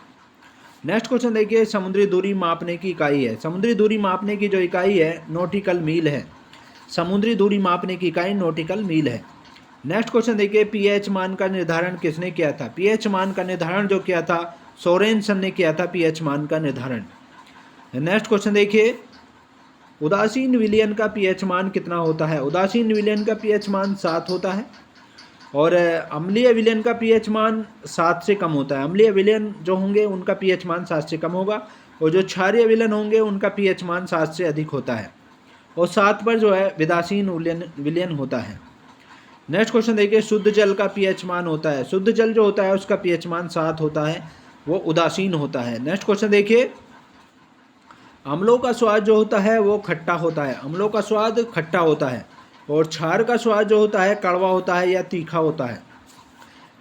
नेक्स्ट क्वेश्चन देखिए, समुद्री दूरी मापने की इकाई है। समुद्री दूरी मापने की जो इकाई है नॉटिकल मील है। समुद्री दूरी मापने की इकाई नॉटिकल मील है। नेक्स्ट क्वेश्चन देखिए, पीएच मान का निर्धारण किसने किया था? पीएच मान का निर्धारण जो किया था सोरेनसन ने किया था पीएच मान का निर्धारण। नेक्स्ट क्वेश्चन देखिए, उदासीन विलयन का पीएच मान कितना होता है? उदासीन विलयन का पीएच मान 7 होता है और अम्लीय विलयन का पीएच मान 7 से कम होता है। अम्लीय विलयन जो होंगे उनका पीएच मान 7 से कम होगा और जो क्षारीय विलयन होंगे उनका पीएच मान 7 से अधिक होता है और 7 पर जो है विदासीन विलयन होता है। नेक्स्ट क्वेश्चन देखिए, शुद्ध जल का पीएच मान होता है। शुद्ध जल जो होता है उसका पीएच मान 7 होता है, वो उदासीन होता है। नेक्स्ट क्वेश्चन देखिए, अम्लों का स्वाद जो होता है वो खट्टा होता है। अम्लों का स्वाद खट्टा होता है और क्षार का स्वाद जो होता है कड़वा होता है या तीखा होता है।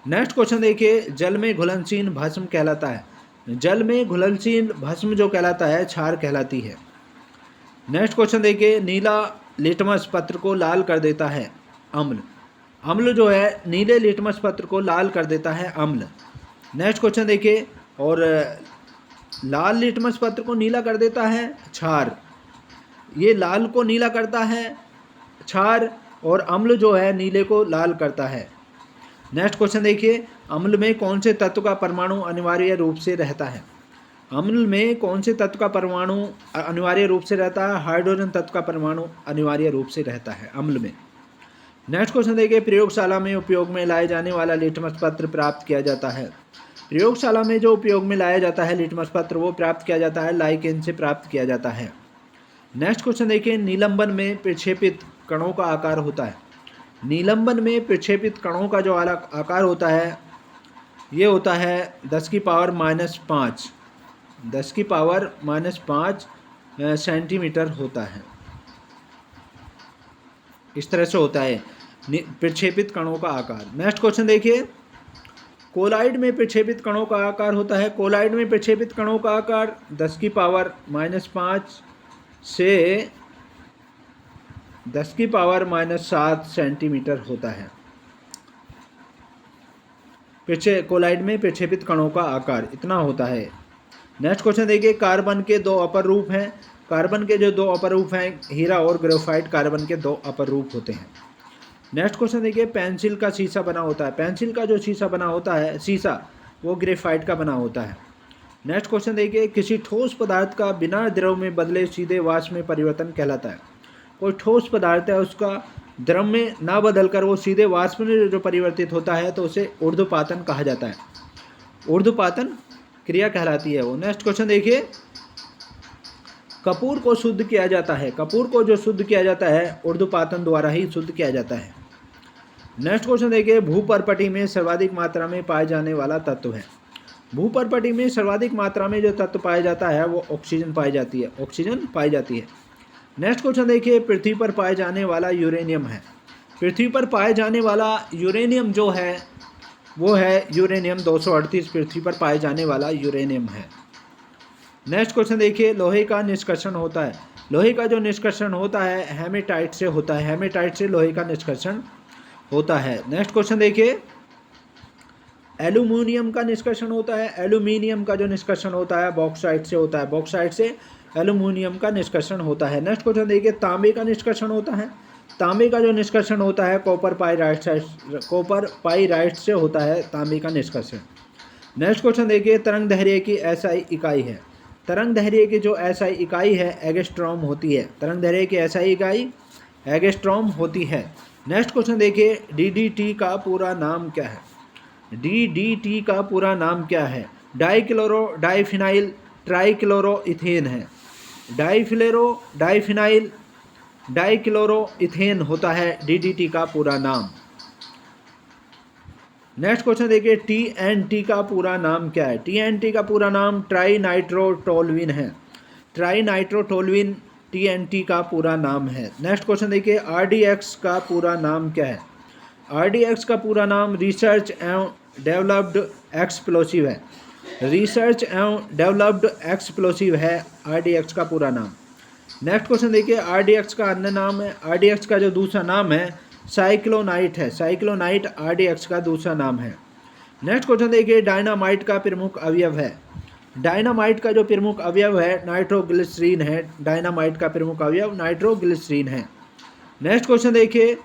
नेक्स्ट क्वेश्चन देखिए, जल में घुलनशील भस्म कहलाता है। जल में घुलनशील भस्म जो कहलाता है क्षार कहलाती है। नेक्स्ट क्वेश्चन देखिए, नीला लिटमस पत्र को लाल कर देता है अम्ल। अम्ल जो है नीले लिटमस पत्र को लाल कर देता है अम्ल। नेक्स्ट क्वेश्चन देखिए, और लाल लिटमस पत्र को नीला कर देता है क्षार। ये लाल को नीला करता है क्षार और अम्ल जो है नीले को लाल करता है। नेक्स्ट क्वेश्चन देखिए, अम्ल में कौन से तत्व का परमाणु अनिवार्य रूप से रहता है? अम्ल में कौन से तत्व का परमाणु अनिवार्य रूप से रहता है? हाइड्रोजन तत्व का परमाणु अनिवार्य रूप से रहता है अम्ल में। नेक्स्ट क्वेश्चन देखिए, प्रयोगशाला में उपयोग में लाए जाने वाला लिटमस पत्र प्राप्त किया जाता है। प्रयोगशाला में जो उपयोग में लाया जाता है लिटमस पत्र वो प्राप्त किया जाता है लाइकेन से प्राप्त किया जाता है। नेक्स्ट क्वेश्चन देखिए, निलंबन में प्रक्षेपित कणों का आकार होता है। निलंबन में प्रक्षेपित कणों का जो आकार होता है ये होता है 10 की पावर -5 10 की पावर -5 सेंटीमीटर होता है। इस तरह से होता है प्रक्षेपित कणों का आकार। नेक्स्ट क्वेश्चन देखिए, कोलाइड में प्रक्षेपित कणों का आकार होता है। कोलाइड में प्रक्षेपित कणों का आकार 10 की पावर -5 से 10 की पावर -7 सेंटीमीटर होता है। कोलाइड में प्रक्षेपित कणों का आकार इतना होता है। नेक्स्ट क्वेश्चन देखिए, कार्बन के 2 अपर रूप हैं। कार्बन के जो 2 अपर रूप हैं हीरा और ग्रेफाइट कार्बन के 2 अपर रूप होते हैं। नेक्स्ट क्वेश्चन देखिए, पेंसिल का शीशा बना होता है। पेंसिल का जो शीशा बना होता है शीशा वो ग्रेफाइट का बना होता है। नेक्स्ट क्वेश्चन देखिए, किसी ठोस पदार्थ का बिना द्रव में बदले सीधे वाष्प में परिवर्तन कहलाता है। कोई ठोस पदार्थ है उसका द्रव में ना बदल कर वो सीधे वाष्प में जो परिवर्तित होता है तो उसे ऊर्ध्वपातन कहा जाता है। ऊर्ध्वपातन क्रिया कहलाती है वो। नेक्स्ट क्वेश्चन देखिए, कपूर को शुद्ध किया जाता है। कपूर को जो शुद्ध किया जाता है ऊर्ध्वपातन द्वारा ही शुद्ध किया जाता है। नेक्स्ट क्वेश्चन देखिए, भूपर्पटी में सर्वाधिक मात्रा में पाए जाने वाला तत्व है। भूपर्पटी में सर्वाधिक मात्रा में जो तत्व पाया जाता है वो ऑक्सीजन पाई जाती है। ऑक्सीजन पाई जाती है। नेक्स्ट क्वेश्चन देखिए, पृथ्वी पर पाए जाने वाला यूरेनियम है। पृथ्वी पर पाए जाने वाला यूरेनियम जो है वो है यूरेनियम 238 पृथ्वी पर पाए जाने वाला यूरेनियम है। नेक्स्ट क्वेश्चन देखिए, लोहे का निष्कर्षण होता है। लोहे का जो निष्कर्षण होता है हेमेटाइट से होता है। हेमेटाइट से लोहे का निष्कर्षण होता है। नेक्स्ट क्वेश्चन देखिए, एल्यूमिनियम का निष्कर्षण होता है। एल्यूमिनियम का जो निष्कर्षण होता है बॉक्साइट से होता है। बॉक्साइट से एल्यूमिनियम का निष्कर्षण होता है। नेक्स्ट क्वेश्चन देखिए, तांबे का निष्कर्षण होता है। तांबे का जो निष्कर्षण होता है कॉपर पाइराइट से होता है तांबे का निष्कर्षण। नेक्स्ट क्वेश्चन देखिए, तरंग दैर्घ्य की एसआई इकाई है। तरंग दैर्घ्य की जो एसआई इकाई है एंगस्ट्रॉम होती है। तरंग दैर्घ्य की एसआई इकाई एंगस्ट्रॉम होती है। नेक्स्ट क्वेश्चन देखिए, डीडीटी का पूरा नाम क्या है? डीडीटी का पूरा नाम क्या है? डाइफिनाइल ट्राइक्लोरोइथेन है। डाइफिनाइल डाइक्लोरोइथेन होता है डीडीटी का पूरा नाम। नेक्स्ट क्वेश्चन देखिए, टीएनटी का पूरा नाम क्या है? टीएनटी का पूरा नाम ट्राइनाइट्रोटोलुइन है। ट्राइनाइट्रोटोलुइन टीएनटी का पूरा नाम है। नेक्स्ट क्वेश्चन देखिए, आरडीएक्स का पूरा नाम क्या है? आरडीएक्स का पूरा नाम रिसर्च एवं डेवलप्ड एक्सप्लोसिव है। रिसर्च एवं डेवलप्ड एक्सप्लोसिव है आरडीएक्स का पूरा नाम। नेक्स्ट क्वेश्चन देखिए, आरडीएक्स का अन्य नाम है। आरडीएक्स का जो दूसरा नाम है साइक्लोनाइट है। साइक्लोनाइट आरडीएक्स का दूसरा नाम है। नेक्स्ट क्वेश्चन देखिए, डायनामाइट का प्रमुख अवयव है। डायनामाइट का जो प्रमुख अवयव है नाइट्रोग्लिसरीन है। डायनामाइट का प्रमुख अवयव नाइट्रोग्लिसरीन है। नेक्स्ट क्वेश्चन देखिए,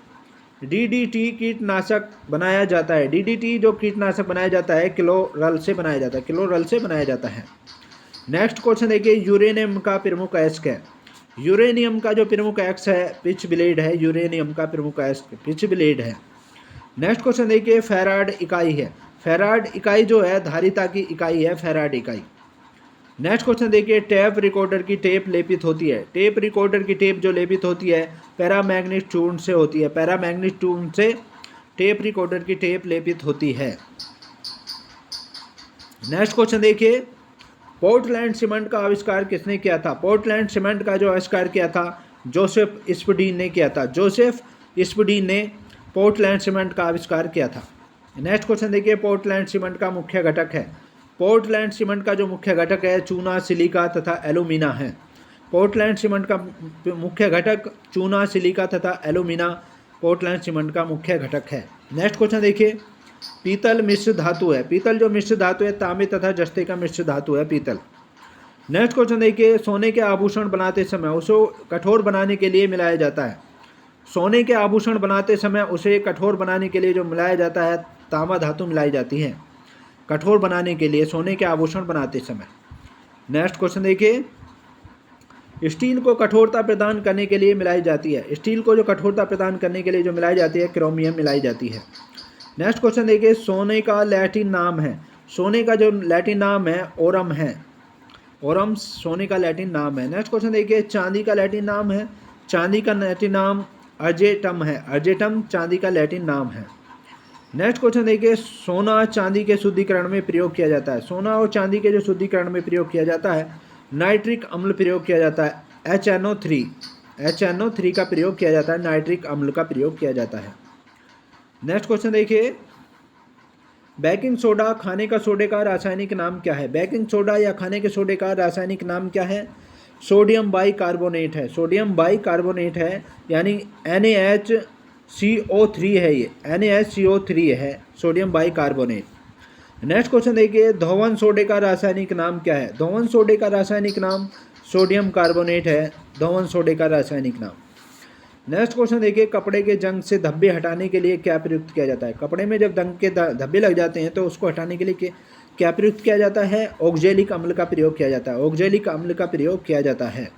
डीडीटी कीटनाशक बनाया जाता है। डीडीटी जो कीटनाशक बनाया जाता है क्लोरल से बनाया जाता है। क्लोरल से बनाया जाता है। नेक्स्ट क्वेश्चन देखिए, यूरेनियम का प्रमुख अयस्क है। यूरेनियम का जो प्रमुख अयस्क है पिच ब्लेड है। यूरेनियम का प्रमुख अयस्क पिच ब्लेड है। नेक्स्ट क्वेश्चन देखिए, फैराड इकाई है। फैराड इकाई जो है धारिता की इकाई है, फैराड इकाई। नेक्स्ट क्वेश्चन देखिए, टेप रिकॉर्डर की टेप लेपित होती है। टेप रिकॉर्डर की टेप जो लेपित होती है पैरामैग्नेट चूर्ण से होती है। पैरामैग्नेट चूर्ण से टेप रिकॉर्डर की टेप लेपित होती है। नेक्स्ट क्वेश्चन देखिए, पोर्टलैंड सीमेंट का आविष्कार किसने किया था। पोर्टलैंड सीमेंट का जो आविष्कार किया था जोसेफ स्पीडीन ने किया था। जोसेफ स्पीडीन ने पोर्टलैंड सीमेंट का आविष्कार किया था। नेक्स्ट क्वेश्चन देखिए, पोर्टलैंड सीमेंट का मुख्य घटक है। पोर्टलैंड सीमेंट का जो मुख्य घटक है चूना, सिलिका तथा एल्यूमिना है। पोर्टलैंड सीमेंट का मुख्य घटक चूना, सिलिका तथा एल्यूमिना पोर्टलैंड सीमेंट का मुख्य घटक है। नेक्स्ट क्वेश्चन देखिए, पीतल मिश्र धातु है। पीतल जो मिश्र धातु है तांबे तथा जस्ते का मिश्र धातु है पीतल। नेक्स्ट क्वेश्चन देखिए, सोने के आभूषण बनाते समय उसे कठोर बनाने के लिए मिलाया जाता है। सोने के आभूषण बनाते समय उसे कठोर बनाने के लिए जो मिलाया जाता है तांबा धातु मिलाई जाती है कठोर बनाने के लिए सोने के आभूषण बनाते समय। नेक्स्ट क्वेश्चन देखिए, स्टील को कठोरता प्रदान करने के लिए मिलाई जाती है। स्टील को जो कठोरता प्रदान करने के लिए जो मिलाई जाती है क्रोमियम मिलाई जाती है। नेक्स्ट क्वेश्चन देखिए, सोने का लैटिन नाम है। सोने का जो लैटिन नाम है ओरम है। ओरम सोने का लैटिन नाम है। नेक्स्ट क्वेश्चन देखिए, चांदी का लैटिन नाम है। चांदी का लैटिन नाम अर्जेटम है। अर्जेटम चांदी का लैटिन नाम है। नेक्स्ट क्वेश्चन देखिए, सोना चांदी के शुद्धिकरण में प्रयोग किया जाता है। सोना और चांदी के जो शुद्धिकरण में प्रयोग किया जाता है नाइट्रिक अम्ल प्रयोग किया जाता है। HNO3 HNO3 का प्रयोग किया जाता है। नाइट्रिक अम्ल का प्रयोग किया जाता है। नेक्स्ट क्वेश्चन देखिए, बेकिंग सोडा खाने का सोडे का रासायनिक नाम क्या है। बेकिंग सोडा या खाने के सोडे का रासायनिक नाम क्या है। सोडियम बाइकार्बोनेट है। सोडियम बाइकार्बोनेट है यानी NaHCO3 है। ये NaHCO3 है सोडियम बाइकार्बोनेट। नेक्स्ट क्वेश्चन देखिए, धोवन सोडे का रासायनिक नाम क्या है। धोवन सोडे का रासायनिक नाम सोडियम कार्बोनेट है। धोवन सोडे का रासायनिक नाम। नेक्स्ट क्वेश्चन देखिए, कपड़े के जंग से धब्बे हटाने के लिए क्या प्रयुक्त किया जाता है। कपड़े में जब जंग के धब्बे लग जाते हैं तो उसको हटाने के लिए क्या प्रयुक्त किया जाता है। ऑक्जेलिक अम्ल का प्रयोग किया जाता है। ऑक्जेलिक अम्ल का प्रयोग किया जाता है।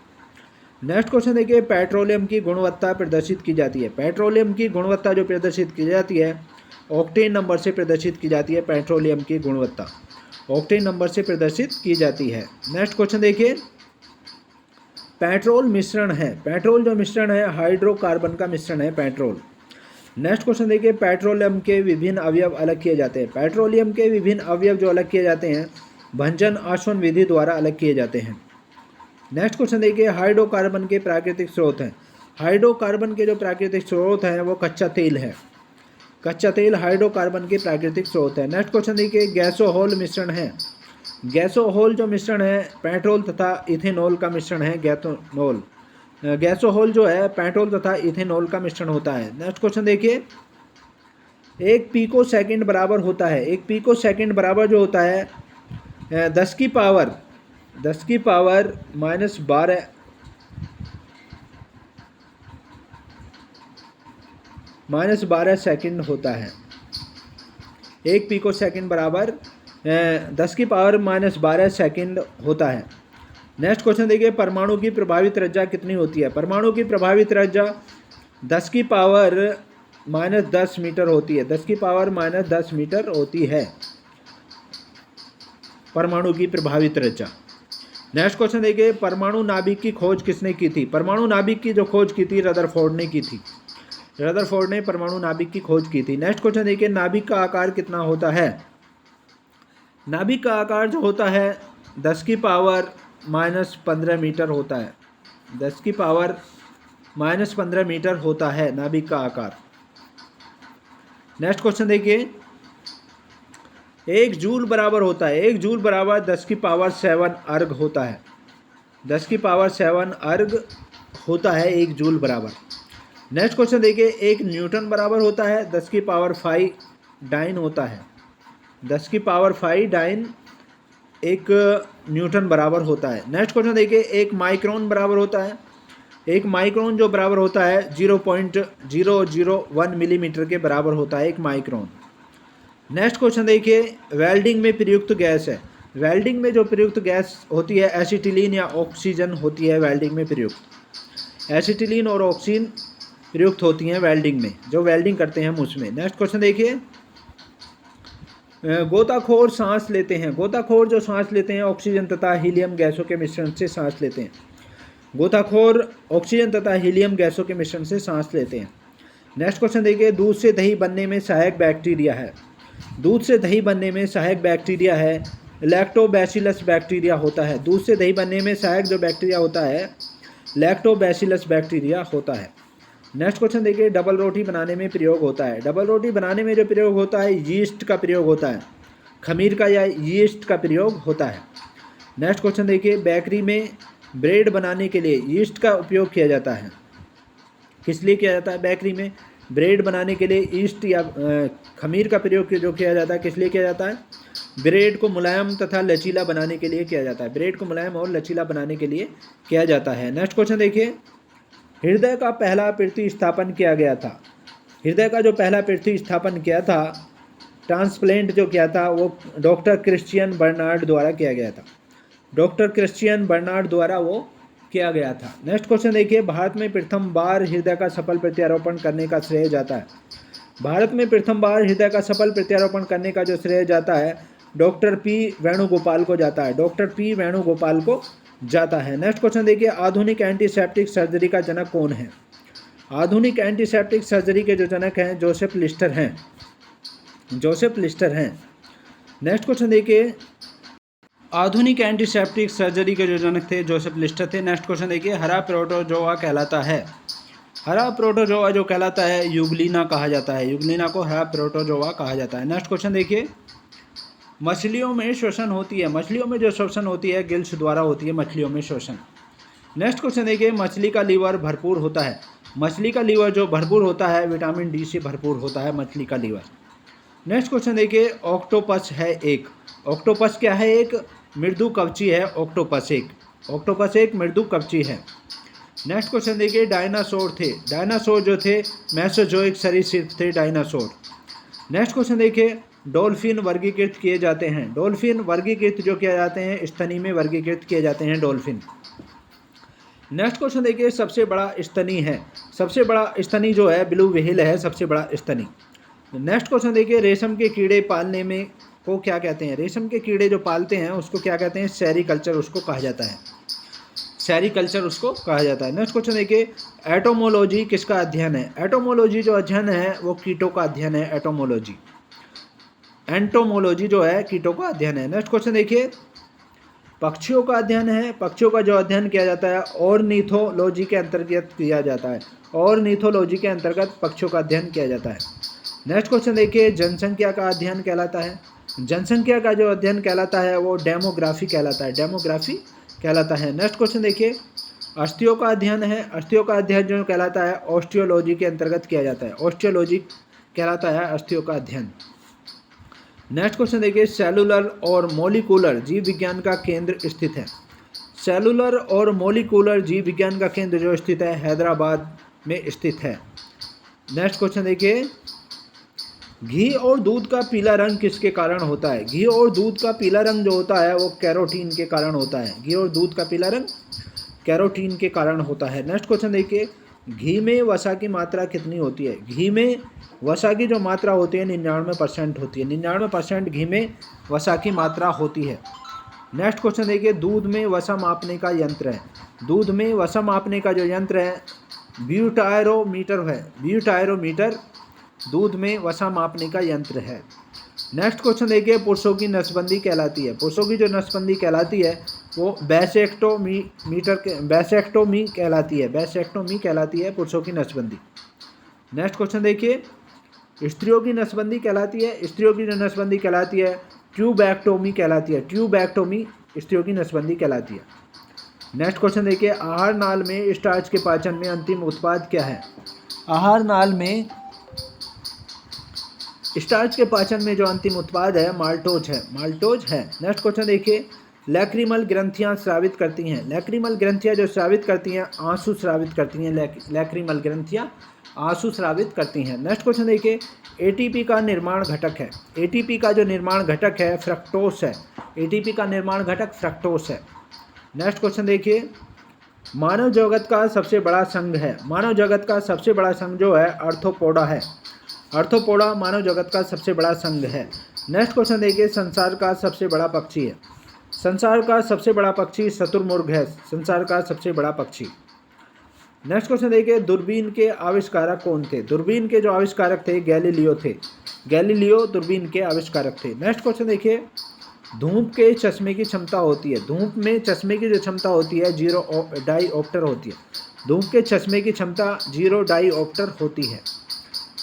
नेक्स्ट क्वेश्चन देखिए, पेट्रोलियम की गुणवत्ता प्रदर्शित की जाती है। पेट्रोलियम की गुणवत्ता जो प्रदर्शित की जाती है ऑक्टेन नंबर से प्रदर्शित की जाती है। पेट्रोलियम की गुणवत्ता ऑक्टेन नंबर से प्रदर्शित की जाती है। नेक्स्ट क्वेश्चन देखिए, पेट्रोल मिश्रण है। पेट्रोल जो मिश्रण है हाइड्रोकार्बन का मिश्रण है पेट्रोल। नेक्स्ट क्वेश्चन देखिए, पेट्रोलियम के विभिन्न अवयव अलग किए जाते हैं। पेट्रोलियम के विभिन्न अवयव जो अलग किए जाते हैं भंजन आसवन विधि द्वारा अलग किए जाते हैं। नेक्स्ट क्वेश्चन देखिए, हाइड्रोकार्बन के प्राकृतिक स्रोत हैं। हाइड्रोकार्बन के जो प्राकृतिक स्रोत हैं वो कच्चा तेल है। कच्चा तेल हाइड्रोकार्बन के प्राकृतिक स्रोत है। नेक्स्ट क्वेश्चन देखिए, गैसोहोल मिश्रण है। गैसोहोल जो मिश्रण है पेट्रोल तथा इथेनॉल का मिश्रण है। गैसोहोल जो है पेट्रोल तथा इथेनॉल का मिश्रण होता है। नेक्स्ट क्वेश्चन देखिए, एक पीको सेकंड बराबर होता है। एक पीको सेकंड बराबर जो होता है 10 की पावर -12 सेकंड होता है। एक पीको सेकंड बराबर 10 की पावर -12 सेकंड होता है। नेक्स्ट क्वेश्चन देखिए, परमाणु की प्रभावी त्रिज्या कितनी होती है। परमाणु की प्रभावी त्रिज्या 10 की पावर -10 मीटर होती है। 10 की पावर -10 मीटर होती है परमाणु की प्रभावी त्रिज्या। नेक्स्ट क्वेश्चन देखिए, परमाणु नाभिक की खोज किसने की थी। परमाणु नाभिक की जो खोज की थी रदरफोर्ड ने की थी। रदरफोर्ड ने परमाणु नाभिक की खोज की थी। नेक्स्ट क्वेश्चन देखिए, नाभिक का आकार कितना होता है। नाभिक का आकार जो होता है 10 की पावर -15 मीटर होता है। 10 की पावर -15 मीटर होता है नाभिक का आकार। नेक्स्ट क्वेश्चन देखिए, 1 जूल बराबर होता है। 1 जूल बराबर 10 की पावर 7 अर्ग होता है। 10 की पावर 7 अर्ग होता है 1 जूल बराबर। नेक्स्ट क्वेश्चन देखिए, 1 न्यूटन बराबर होता है 10 की पावर 5 डाइन होता है। 10 की पावर 5 डाइन 1 न्यूटन बराबर होता है। नेक्स्ट क्वेश्चन देखिए, 1 माइक्रोन बराबर होता है, 1 माइक्रोन जो बराबर होता है 0.001 मिलीमीटर के बराबर होता है 1 माइक्रोन। नेक्स्ट क्वेश्चन देखिए, वेल्डिंग में प्रयुक्त गैस है। वेल्डिंग में जो प्रयुक्त गैस होती है एसिटिलीन या ऑक्सीजन होती है वेल्डिंग में प्रयुक्त। एसिटिलीन और ऑक्सीजन प्रयुक्त होती हैं वेल्डिंग में, जो वेल्डिंग करते हैं हम उसमें। नेक्स्ट क्वेश्चन देखिए, गोताखोर सांस लेते हैं। गोताखोर जो सांस लेते हैं ऑक्सीजन तथा हीलियम गैसों के मिश्रण से सांस लेते हैं। गोताखोर ऑक्सीजन तथा हीलियम गैसों के मिश्रण से सांस लेते हैं। नेक्स्ट क्वेश्चन देखिए, दूध से दही बनने में सहायक बैक्टीरिया है। दूध से दही बनने में सहायक बैक्टीरिया है लैक्टोबैसिलस बैक्टीरिया होता है। दूध से दही बनने में सहायक जो बैक्टीरिया होता है लैक्टोबैसिलस बैक्टीरिया होता है। नेक्स्ट क्वेश्चन देखिए, डबल रोटी बनाने में प्रयोग होता है। डबल रोटी बनाने में जो प्रयोग होता है यीस्ट का प्रयोग होता है, खमीर का या यीस्ट का प्रयोग होता है। नेक्स्ट क्वेश्चन देखिए, बेकरी में ब्रेड बनाने के लिए यीस्ट का उपयोग किया जाता है। किस लिए किया जाता है? बेकरी में ब्रेड बनाने के लिए ईस्ट या खमीर का प्रयोग जो किया जाता है किस लिए किया जाता है? ब्रेड को मुलायम तथा लचीला बनाने के लिए किया जाता है। ब्रेड को मुलायम और लचीला बनाने के लिए किया जाता है। नेक्स्ट क्वेश्चन देखिए, हृदय का पहला पृथ्वी स्थापन किया गया था। हृदय का जो पहला पृथ्वी स्थापन किया था, ट्रांसप्लांट जो किया था, वो डॉक्टर क्रिश्चियन बर्नार्ड द्वारा किया गया था। डॉक्टर क्रिश्चियन बर्नार्ड द्वारा वो किया गया था। नेक्स्ट क्वेश्चन देखिए, भारत में प्रथम बार हृदय का सफल प्रत्यारोपण करने का श्रेय जाता है। भारत में प्रथम बार हृदय का सफल प्रत्यारोपण करने का जो श्रेय जाता है डॉक्टर पी वेणुगोपाल को जाता है। डॉक्टर पी वेणुगोपाल को जाता है। नेक्स्ट क्वेश्चन देखिए, आधुनिक एंटीसेप्टिक सर्जरी का जनक कौन है? आधुनिक एंटीसेप्टिक सर्जरी के जो जनक हैं जोसेफ लिस्टर हैं। जोसेफ लिस्टर हैं। नेक्स्ट क्वेश्चन देखिए, आधुनिक एंटीसेप्टिक सर्जरी के जो जनक थे जोसेफ लिस्टर थे। नेक्स्ट क्वेश्चन देखिए, हरा प्रोटोजोआ कहलाता है। हरा प्रोटोजोआ जो कहलाता है यूग्लिना कहा जाता है। यूग्लिना को हरा प्रोटोजोआ कहा जाता है। नेक्स्ट क्वेश्चन देखिए, मछलियों में श्वसन होती है। मछलियों में जो श्वसन होती है गिल्स द्वारा होती है मछलियों में श्वसन। नेक्स्ट क्वेश्चन देखिए, मछली का लीवर भरपूर होता है। मछली का लीवर जो भरपूर होता है विटामिन डी से भरपूर होता है मछली का लीवर। नेक्स्ट क्वेश्चन देखिए, ऑक्टोपस है एक। ऑक्टोपस क्या है? एक मृदु कवची है ऑक्टोपस एक। ऑक्टोपस एक मृदु कवची है। नेक्स्ट क्वेश्चन देखिए, डायनासोर थे। डायनासोर जो थे मेसोजोइक सरीसृप थे डायनासोर। नेक्स्ट क्वेश्चन देखिए, डॉल्फिन वर्गीकृत किए जाते हैं। डॉल्फिन वर्गीकृत जो किए जाते हैं स्तनी में वर्गीकृत किए जाते हैं डॉल्फिन। नेक्स्ट क्वेश्चन देखिए, सबसे बड़ा स्तनी है। सबसे बड़ा स्तनी जो है ब्लू व्हेल है सबसे बड़ा स्तनी। नेक्स्ट क्वेश्चन देखिए, रेशम के कीड़े पालने में को क्या कहते हैं? रेशम के कीड़े जो पालते हैं उसको क्या कहते हैं? सेरीकल्चर उसको कहा जाता है। सेरीकल्चर उसको कहा जाता है। नेक्स्ट क्वेश्चन देखिए, एटोमोलॉजी किसका अध्ययन है? एटोमोलॉजी जो अध्ययन है वो कीटों का अध्ययन है। एटोमोलॉजी एंटोमोलॉजी जो है कीटों का अध्ययन है। नेक्स्ट क्वेश्चन देखिए, पक्षियों का अध्ययन है। पक्षियों का जो अध्ययन किया जाता है ऑर्निथोलॉजी के अंतर्गत किया जाता है। ऑर्निथोलॉजी के अंतर्गत पक्षियों का अध्ययन किया जाता है। नेक्स्ट क्वेश्चन देखिए, जनसंख्या का अध्ययन कहलाता है। जनसंख्या का जो अध्ययन कहलाता है वो डेमोग्राफी कहलाता है। डेमोग्राफी कहलाता है। नेक्स्ट क्वेश्चन देखिए, अस्थियों का अध्ययन है। अस्थियों का अध्ययन जो कहलाता है ऑस्टियोलॉजी के अंतर्गत किया जाता है। ऑस्टियोलॉजी कहलाता है अस्थियों का अध्ययन। नेक्स्ट क्वेश्चन देखिए, सेलुलर और मॉलिक्यूलर जीव विज्ञान का केंद्र स्थित है। सेलुलर और मॉलिक्यूलर जीव विज्ञान का केंद्र जो स्थित है हैदराबाद में स्थित है। नेक्स्ट क्वेश्चन देखिए, घी और दूध का पीला रंग किसके कारण होता है? घी और दूध का पीला रंग जो होता है वो कैरोटीन के कारण होता है। घी और दूध का पीला रंग कैरोटीन के कारण होता है। नेक्स्ट क्वेश्चन देखिए, घी में वसा की मात्रा कितनी होती है? घी में वसा की जो मात्रा होती है 99% होती है। 99% घी में वसा की मात्रा होती है। नेक्स्ट क्वेश्चन देखिए, दूध में वसा मापने का यंत्र है। दूध में वसा मापने का जो यंत्र है ब्यूटायरोमीटर है। ब्यूटायरोमीटर दूध में वसा मापने का यंत्र है। नेक्स्ट क्वेश्चन देखिए, पुरुषों की नसबंदी कहलाती है। पुरुषों की जो नसबंदी कहलाती है वो वैसेक्टोमी कहलाती है। वैसेक्टोमी कहलाती है पुरुषों की नसबंदी। नेक्स्ट क्वेश्चन देखिए, स्त्रियों की नसबंदी कहलाती है। स्त्रियों की जो नसबंदी कहलाती है ट्यूबैक्टोमी कहलाती है। ट्यूबैक्टोमी स्त्रियों की नसबंदी कहलाती है। नेक्स्ट क्वेश्चन देखिए, आहार नाल में स्टार्च के पाचन में अंतिम उत्पाद क्या है? आहार नाल में स्टार्च के पाचन में जो अंतिम उत्पाद है माल्टोज है। नेक्स्ट क्वेश्चन देखिए, लैक्रिमल ग्रंथियां स्रावित करती हैं। लैक्रिमल ग्रंथियां जो स्रावित करती हैं आंसू स्रावित करती हैं। लैक्रिमल ग्रंथियां आंसू स्रावित करती हैं। नेक्स्ट क्वेश्चन देखिए, एटीपी का निर्माण घटक है। एटीपी का जो निर्माण घटक है फ्रक्टोस है। एटीपी का निर्माण घटक फ्रक्टोस है। नेक्स्ट क्वेश्चन देखिए, मानव जगत का सबसे बड़ा संघ है। मानव जगत का सबसे बड़ा संघ जो है आर्थ्रोपोडा है। आर्थ्रोपोडा मानव जगत का सबसे बड़ा संघ है। नेक्स्ट क्वेश्चन देखिए, संसार का सबसे बड़ा पक्षी है। संसार का सबसे बड़ा पक्षी शुतुरमुर्ग है। संसार का सबसे बड़ा पक्षी। नेक्स्ट क्वेश्चन देखिए, दूरबीन के आविष्कारक कौन थे। दूरबीन के जो आविष्कारक थे गैलीलियो थे। गैलीलियो दूरबीन के आविष्कारक थे। नेक्स्ट क्वेश्चन देखिए, धूप के चश्मे की क्षमता होती है। धूप में चश्मे की जो क्षमता होती है 0 डाईऑप्टर होती है। धूप के चश्मे की क्षमता 0 डाईऑप्टर होती है।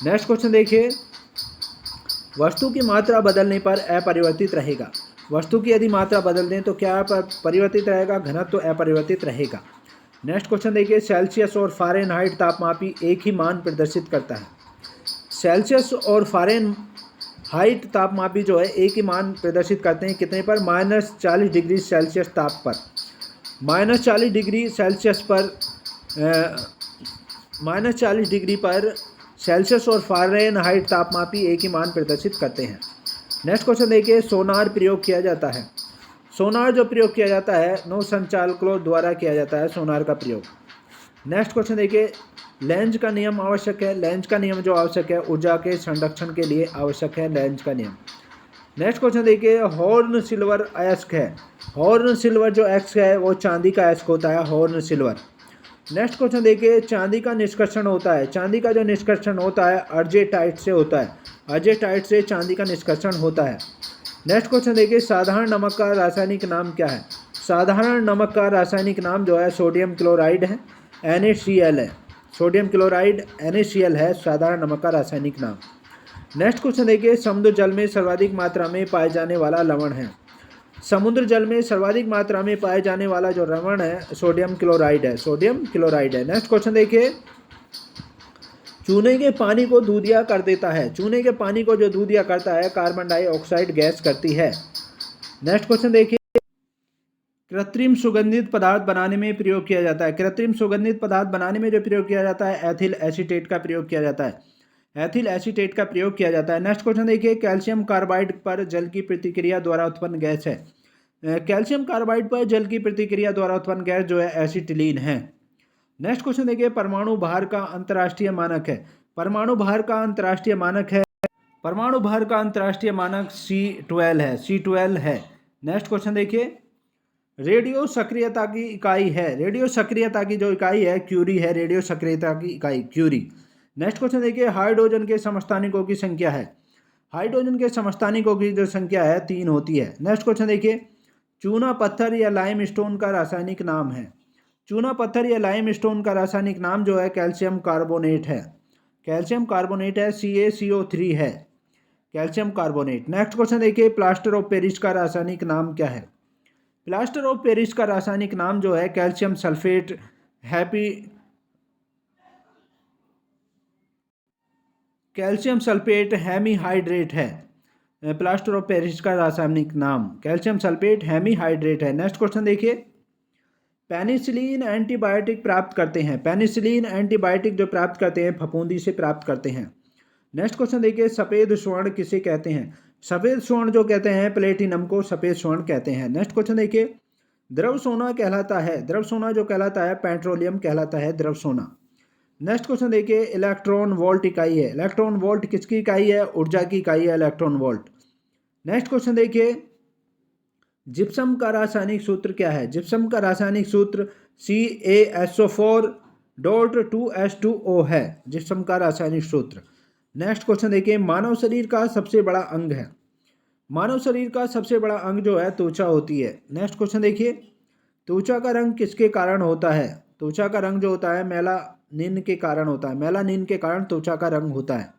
नेक्स्ट क्वेश्चन देखिए, वस्तु की मात्रा बदलने पर अपरिवर्तित रहेगा। वस्तु की यदि मात्रा बदल दें तो क्या परिवर्तित रहेगा, घनत्व तो अपरिवर्तित रहेगा। नेक्स्ट क्वेश्चन देखिए, सेल्सियस और फ़ारेनहाइट तापमापी एक ही मान प्रदर्शित करता है। सेल्सियस और फ़ारेनहाइट तापमापी जो है एक ही मान प्रदर्शित करते हैं, कितने पर, -40 डिग्री सेल्सियस ताप पर। -40 डिग्री सेल्सियस पर -40 डिग्री पर सेल्सियस और फ़ारेनहाइट तापमापी एक ही मान प्रदर्शित करते हैं। नेक्स्ट क्वेश्चन देखिए, सोनार प्रयोग किया जाता है। सोनार जो प्रयोग किया जाता है नौ संचालकों द्वारा किया जाता है सोनार का प्रयोग। नेक्स्ट क्वेश्चन देखिए, लेंज का नियम आवश्यक है। लेंज का नियम जो आवश्यक है ऊर्जा के संरक्षण के लिए आवश्यक है लेंज का नियम। नेक्स्ट क्वेश्चन देखिए, हॉर्न सिल्वर अयस्क है। हॉर्न सिल्वर जो अयस्क है वो चांदी का अयस्क होता है, हॉर्न सिल्वर। नेक्स्ट क्वेश्चन देखिए, चांदी का निष्कर्षण होता है। चांदी का जो निष्कर्षण होता है अर्जेटाइट से होता है। अर्जेटाइट से चांदी का निष्कर्षण होता है। नेक्स्ट क्वेश्चन देखिए, साधारण नमक का रासायनिक नाम क्या है। साधारण नमक का रासायनिक नाम जो है सोडियम क्लोराइड है, NaCl है। सोडियम क्लोराइड NaCl है साधारण नमक का रासायनिक नाम। नेक्स्ट क्वेश्चन देखिए, समुद्र जल में सर्वाधिक मात्रा में पाए जाने वाला लवण है। समुद्र जल में सर्वाधिक मात्रा में पाए जाने वाला जो लवण है सोडियम क्लोराइड है। सोडियम क्लोराइड है। नेक्स्ट क्वेश्चन देखिए, चूने के पानी को दूधिया कर देता है। चूने के पानी को जो दूधिया करता है कार्बन डाइऑक्साइड गैस करती है। नेक्स्ट क्वेश्चन देखिए, कृत्रिम सुगंधित पदार्थ बनाने में प्रयोग किया जाता है। कृत्रिम सुगंधित पदार्थ बनाने में जो प्रयोग किया जाता है एथिल एसीटेट का प्रयोग किया जाता है। एथिल एसीटेट का प्रयोग किया जाता है। नेक्स्ट क्वेश्चन देखिए, कैल्शियम कार्बाइड पर जल की प्रतिक्रिया द्वारा उत्पन्न गैस है। कैल्शियम कार्बाइड पर जल की प्रतिक्रिया द्वारा उत्पन्न गैस जो है एसिटिलीन है। नेक्स्ट क्वेश्चन देखिए, परमाणु भार का अंतर्राष्ट्रीय मानक है। परमाणु भार का अंतर्राष्ट्रीय मानक है, परमाणु भार का अंतर्राष्ट्रीय मानक C12 है। C12 है। नेक्स्ट क्वेश्चन देखिए, रेडियो सक्रियता की इकाई है। रेडियो सक्रियता की जो इकाई है क्यूरी है। रेडियो सक्रियता की इकाई क्यूरी। नेक्स्ट क्वेश्चन देखिए, हाइड्रोजन के समस्थानिकों की संख्या है। हाइड्रोजन के समस्थानिकों की जो संख्या है 3 होती है। नेक्स्ट क्वेश्चन देखिए, चूना पत्थर या लाइम स्टोन का रासायनिक नाम है। चूना पत्थर या लाइम स्टोन का रासायनिक नाम जो है कैल्शियम कार्बोनेट है। कैल्शियम कार्बोनेट है, CaCO3 है कैल्शियम कार्बोनेट। नेक्स्ट क्वेश्चन देखिए, प्लास्टर ऑफ पेरिस का रासायनिक नाम क्या है। प्लास्टर ऑफ पेरिस का रासायनिक नाम जो है calcium sulphate calcium sulphate hemihydrate है। प्लास्टर ऑफ पेरिस का रासायनिक नाम कैल्शियम सल्फेट हेमीहाइड्रेट है। नेक्स्ट क्वेश्चन देखिए, पेनिसिलिन एंटीबायोटिक प्राप्त करते हैं। पेनिसिलिन एंटीबायोटिक जो प्राप्त करते हैं फफूंदी से प्राप्त करते हैं। नेक्स्ट क्वेश्चन देखिए, सफ़ेद स्वर्ण किसे कहते हैं। सफ़ेद स्वर्ण जो कहते हैं प्लेटिनम को सफ़ेद स्वर्ण कहते हैं। नेक्स्ट क्वेश्चन देखिए, द्रव सोना कहलाता है। द्रव सोना जो कहलाता है पेट्रोलियम कहलाता है द्रव सोना। नेक्स्ट क्वेश्चन देखिए, इलेक्ट्रॉन वोल्ट इकाई है। इलेक्ट्रॉन वोल्ट किसकी इकाई है, ऊर्जा की इकाई है इलेक्ट्रॉन वोल्ट। नेक्स्ट क्वेश्चन देखिए, जिप्सम का रासायनिक सूत्र क्या है। जिप्सम का रासायनिक सूत्र CaSO4.2H2O है जिप्सम का रासायनिक सूत्र। नेक्स्ट क्वेश्चन देखिए, मानव शरीर का सबसे बड़ा अंग है। मानव शरीर का सबसे बड़ा अंग जो है त्वचा होती है। नेक्स्ट क्वेश्चन देखिए, त्वचा का रंग किसके कारण होता है। त्वचा का रंग जो होता है मेलानिन के कारण होता है। मेलानिन के कारण त्वचा का रंग होता है।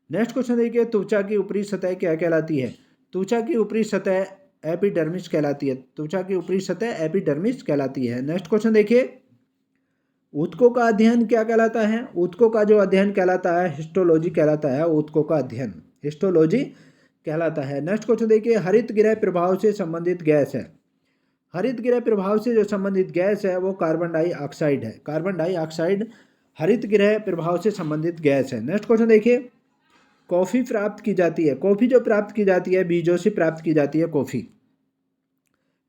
नेक्स्ट क्वेश्चन देखिए, त्वचा की ऊपरी सतह क्या कहलाती है। त्वचा की ऊपरी सतह एपिडर्मिस कहलाती है। त्वचा की ऊपरी सतह एपिडर्मिस कहलाती है। नेक्स्ट क्वेश्चन देखिए, ऊतकों का अध्ययन क्या कहलाता है। ऊतकों का जो अध्ययन कहलाता है हिस्टोलॉजी कहलाता है। ऊतकों का अध्ययन हिस्टोलॉजी कहलाता है। नेक्स्ट क्वेश्चन देखिए, हरित गृह प्रभाव से संबंधित गैस है। हरित गृह प्रभाव से जो संबंधित गैस है वो कार्बन डाइऑक्साइड है। कार्बन डाइऑक्साइड हरित गृह प्रभाव से संबंधित गैस है। नेक्स्ट क्वेश्चन देखिए, कॉफ़ी प्राप्त की जाती है। कॉफ़ी जो प्राप्त की जाती है बीजों से प्राप्त की जाती है कॉफ़ी।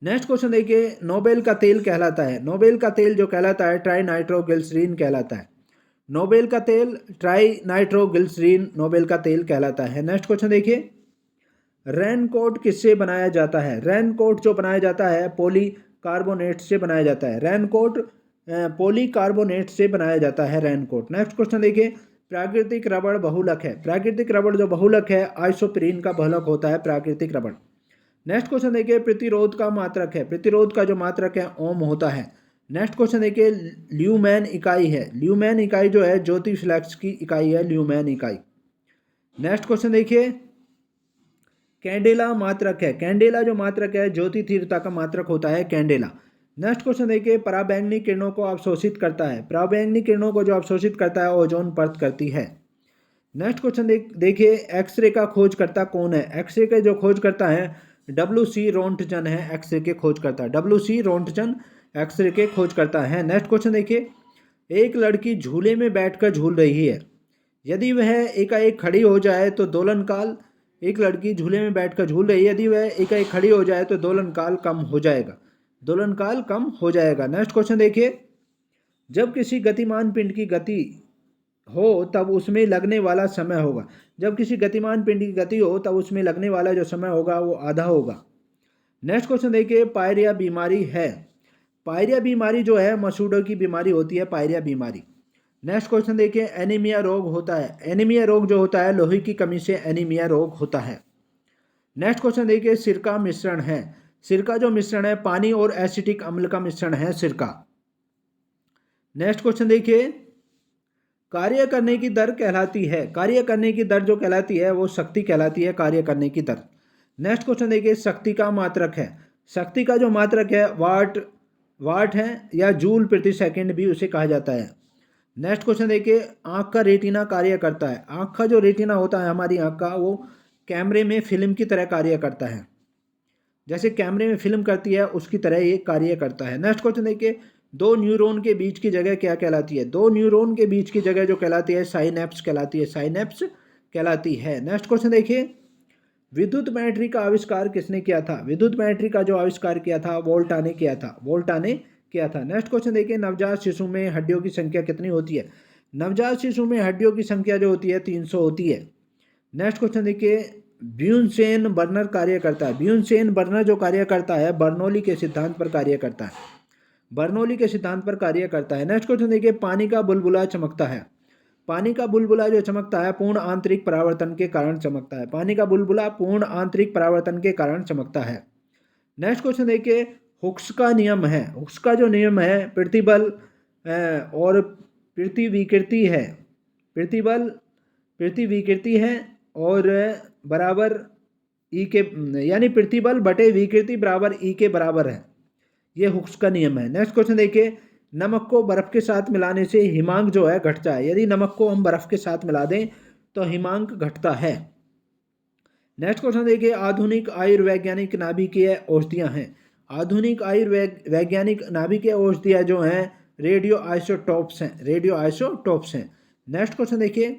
नेक्स्ट क्वेश्चन देखिए, नोबेल का तेल कहलाता है। नोबेल का तेल जो कहलाता है ट्राई नाइट्रोग्लिसरीन कहलाता है। नोबेल का तेल ट्राई नाइट्रोग्लिसरीन नोबेल का तेल कहलाता है। नेक्स्ट क्वेश्चन देखिए, रेनकोट किससे बनाया जाता है। रेनकोट जो बनाया जाता है पॉलीकार्बोनेट से बनाया जाता है। रेनकोट पॉलीकार्बोनेट से बनाया जाता है रेनकोट। नेक्स्ट क्वेश्चन देखिए, प्राकृतिक रबड़ बहुलक है। प्राकृतिक रबड़ जो बहुलक है आइसोप्रीन का बहुलक होता है प्राकृतिक रबड़। नेक्स्ट क्वेश्चन देखिए, प्रतिरोध का मात्रक है। प्रतिरोध का जो मात्रक है ओम होता है। नेक्स्ट क्वेश्चन देखिए, ल्यूमेन इकाई है। ल्यूमेन इकाई जो है ज्योति फ्लैक्स की इकाई है ल्यूमेन इकाई। नेक्स्ट क्वेश्चन देखिए, कैंडेला मात्रक है। कैंडेला जो मात्रक है ज्योति तीव्रता का मात्रक होता है कैंडेला। नेक्स्ट क्वेश्चन देखिए, पराबैंगनी किरणों को अवशोषित करता है। पराबैंगनी किरणों को जो अवशोषित करता है ओजोन परत करती है। नेक्स्ट क्वेश्चन देखिए, एक्सरे का खोजकर्ता कौन है। एक्सरे का जो खोज करता है डब्ल्यू.सी. रोंटगन है एक्सरे के खोज करता है। डब्ल्यू.सी. रोंटगन एक्सरे के खोज करता है। नेक्स्ट क्वेश्चन देखिए, एक लड़की झूले में बैठकर झूल रही है, यदि वह एकाएक खड़ी हो जाए तो दोलन काल। एक लड़की झूले में बैठकर झूल रही है, यदि वह एकाएक खड़ी हो जाए तो दोलन काल कम हो जाएगा। दोलन काल कम हो जाएगा। नेक्स्ट क्वेश्चन देखिए, जब किसी गतिमान पिंड की गति हो तब उसमें लगने वाला समय होगा। जब किसी गतिमान पिंड की गति हो तब उसमें लगने वाला जो समय होगा वो आधा होगा। नेक्स्ट क्वेश्चन देखिए, पायरिया बीमारी है। पायरिया बीमारी जो है मसूड़ों की बीमारी होती है पायरिया बीमारी। नेक्स्ट क्वेश्चन देखिए, एनीमिया रोग होता है। एनीमिया रोग जो होता है लोहे की कमी से एनीमिया रोग होता है। नेक्स्ट क्वेश्चन देखिए, सिरका मिश्रण है। सिरका जो मिश्रण है पानी और एसिटिक अम्ल का मिश्रण है सिरका। नेक्स्ट क्वेश्चन देखिए, कार्य करने की दर कहलाती है। कार्य करने की दर जो कहलाती है वो शक्ति कहलाती है कार्य करने की दर। नेक्स्ट क्वेश्चन देखिए, शक्ति का मात्रक है। शक्ति का जो मात्रक है वाट है या जूल प्रति सेकंड भी उसे कहा जाता है। नेक्स्ट क्वेश्चन देखिए, आँख का रेटिना कार्य करता है। आँख का जो रेटिना होता है हमारी आँख का वो कैमरे में फिल्म की तरह कार्य करता है। जैसे कैमरे में फिल्म करती है उसकी तरह ये कार्य करता है। नेक्स्ट क्वेश्चन देखिए, दो न्यूरॉन के बीच की जगह क्या कहलाती है। दो न्यूरॉन के बीच की जगह जो कहलाती है साइनेप्स कहलाती है। साइनेप्स कहलाती है। नेक्स्ट क्वेश्चन देखिए, विद्युत बैटरी का आविष्कार किसने किया था। विद्युत बैटरी का जो आविष्कार किया था वोल्टा ने किया था। वोल्टा ने किया था। नेक्स्ट क्वेश्चन देखिए, नवजात शिशु में हड्डियों की संख्या कितनी होती है। नवजात शिशु में हड्डियों की संख्या जो होती है 300 होती है। नेक्स्ट क्वेश्चन देखिए, ब्यूनसेन बर्नर कार्य करता है। ब्यूनसेन बर्नर जो कार्य करता है बर्नौली के सिद्धांत पर कार्य करता है। बर्नौली के सिद्धांत पर कार्य करता है। नेक्स्ट क्वेश्चन देखिए, पानी का बुलबुला चमकता है। पानी का बुलबुला जो चमकता है पूर्ण आंतरिक परावर्तन के कारण चमकता है। पानी का बुलबुला पूर्ण आंतरिक परावर्तन के कारण चमकता है। नेक्स्ट क्वेश्चन देखिए, हुक्स का नियम है। हुक्स का जो नियम है प्रतिबल और प्रतिविकृति है। प्रतिबल प्रतिविकृति है और बराबर ई के यानी प्रतिबल बटे विकृति बराबर ई के बराबर है। ये हुक्स का नियम है। नेक्स्ट क्वेश्चन देखिए, नमक को बर्फ़ के साथ मिलाने से हिमांक जो है घटता है। यदि नमक को हम बर्फ़ के साथ मिला दें तो हिमांक घटता है। नेक्स्ट क्वेश्चन देखिए, आधुनिक आयुर्वैज्ञानिक नाभिकीय औषधियाँ हैं। आधुनिक आयुर्वैज्ञानिक नाभिकीय औषधियाँ जो हैं रेडियो आइसोटोप्स हैं। रेडियो आइसोटोप्स हैं। नेक्स्ट क्वेश्चन देखिए,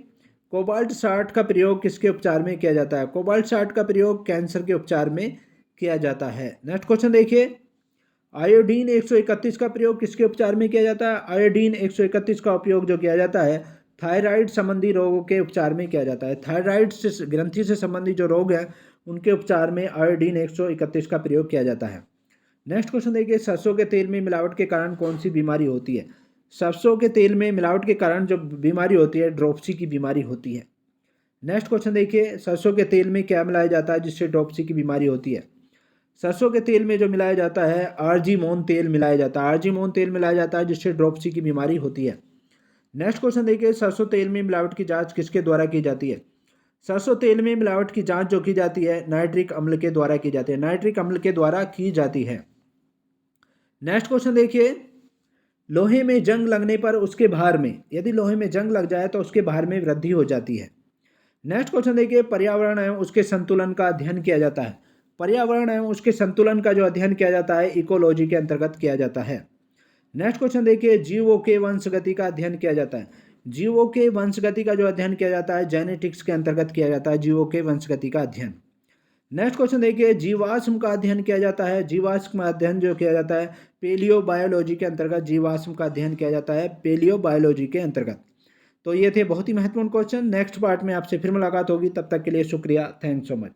कोबाल्ट 60 का प्रयोग किसके उपचार में किया जाता है। कोबाल्ट 60 का प्रयोग कैंसर के उपचार में किया जाता है। नेक्स्ट क्वेश्चन देखिए, आयोडीन 131 का प्रयोग किसके उपचार में किया जाता है। आयोडीन 131 का उपयोग जो किया जाता है थायराइड संबंधी रोगों के उपचार में किया जाता है। थायराइड से ग्रंथि से संबंधित जो रोग हैं उनके उपचार में आयोडीन 131 का प्रयोग किया जाता है। नेक्स्ट क्वेश्चन देखिए, सरसों के तेल में मिलावट के कारण कौन सी बीमारी होती है। सरसों के तेल में मिलावट के कारण जो बीमारी होती है ड्रोप्सी की बीमारी होती है। नेक्स्ट क्वेश्चन देखिए, सरसों के तेल में क्या मिलाया जाता है जिससे ड्रोप्सी की बीमारी होती है। सरसों के तेल में जो मिलाया जाता है आर्जीमोन तेल मिलाया जाता है। आर्जीमोन तेल मिलाया जाता है जिससे ड्रोप्सी की बीमारी होती है। नेक्स्ट क्वेश्चन देखिए, सरसों तेल में मिलावट की जांच किसके द्वारा की जाती है। सरसों तेल में मिलावट की जांच जो की जाती है नाइट्रिक अम्ल के द्वारा की जाती है। नाइट्रिक अम्ल के द्वारा की जाती है। नेक्स्ट क्वेश्चन देखिए, लोहे में जंग लगने पर उसके भार में, यदि लोहे में जंग लग जाए तो उसके भार में वृद्धि हो जाती है। नेक्स्ट क्वेश्चन देखिए, पर्यावरण एवं उसके संतुलन का अध्ययन किया जाता है। पर्यावरण एवं उसके संतुलन का जो अध्ययन किया जाता है इकोलॉजी के अंतर्गत किया जाता है। नेक्स्ट क्वेश्चन देखिए, जीवों के वंशगति का अध्ययन किया जाता है। जीवों के वंशगति का जो अध्ययन किया जाता है जेनेटिक्स के अंतर्गत किया जाता है, जीवों के वंशगति का अध्ययन। नेक्स्ट क्वेश्चन देखिए, जीवाश्म का अध्ययन किया जाता है। जीवाश्म का अध्ययन जो किया जाता है पेलियो बायोलॉजी के अंतर्गत, जीवाश्म का अध्ययन किया जाता है पेलियो बायोलॉजी के अंतर्गत। तो ये थे बहुत ही महत्वपूर्ण क्वेश्चन। नेक्स्ट पार्ट में आपसे फिर मुलाकात होगी, तब तक के लिए शुक्रिया, थैंक्स सो मच।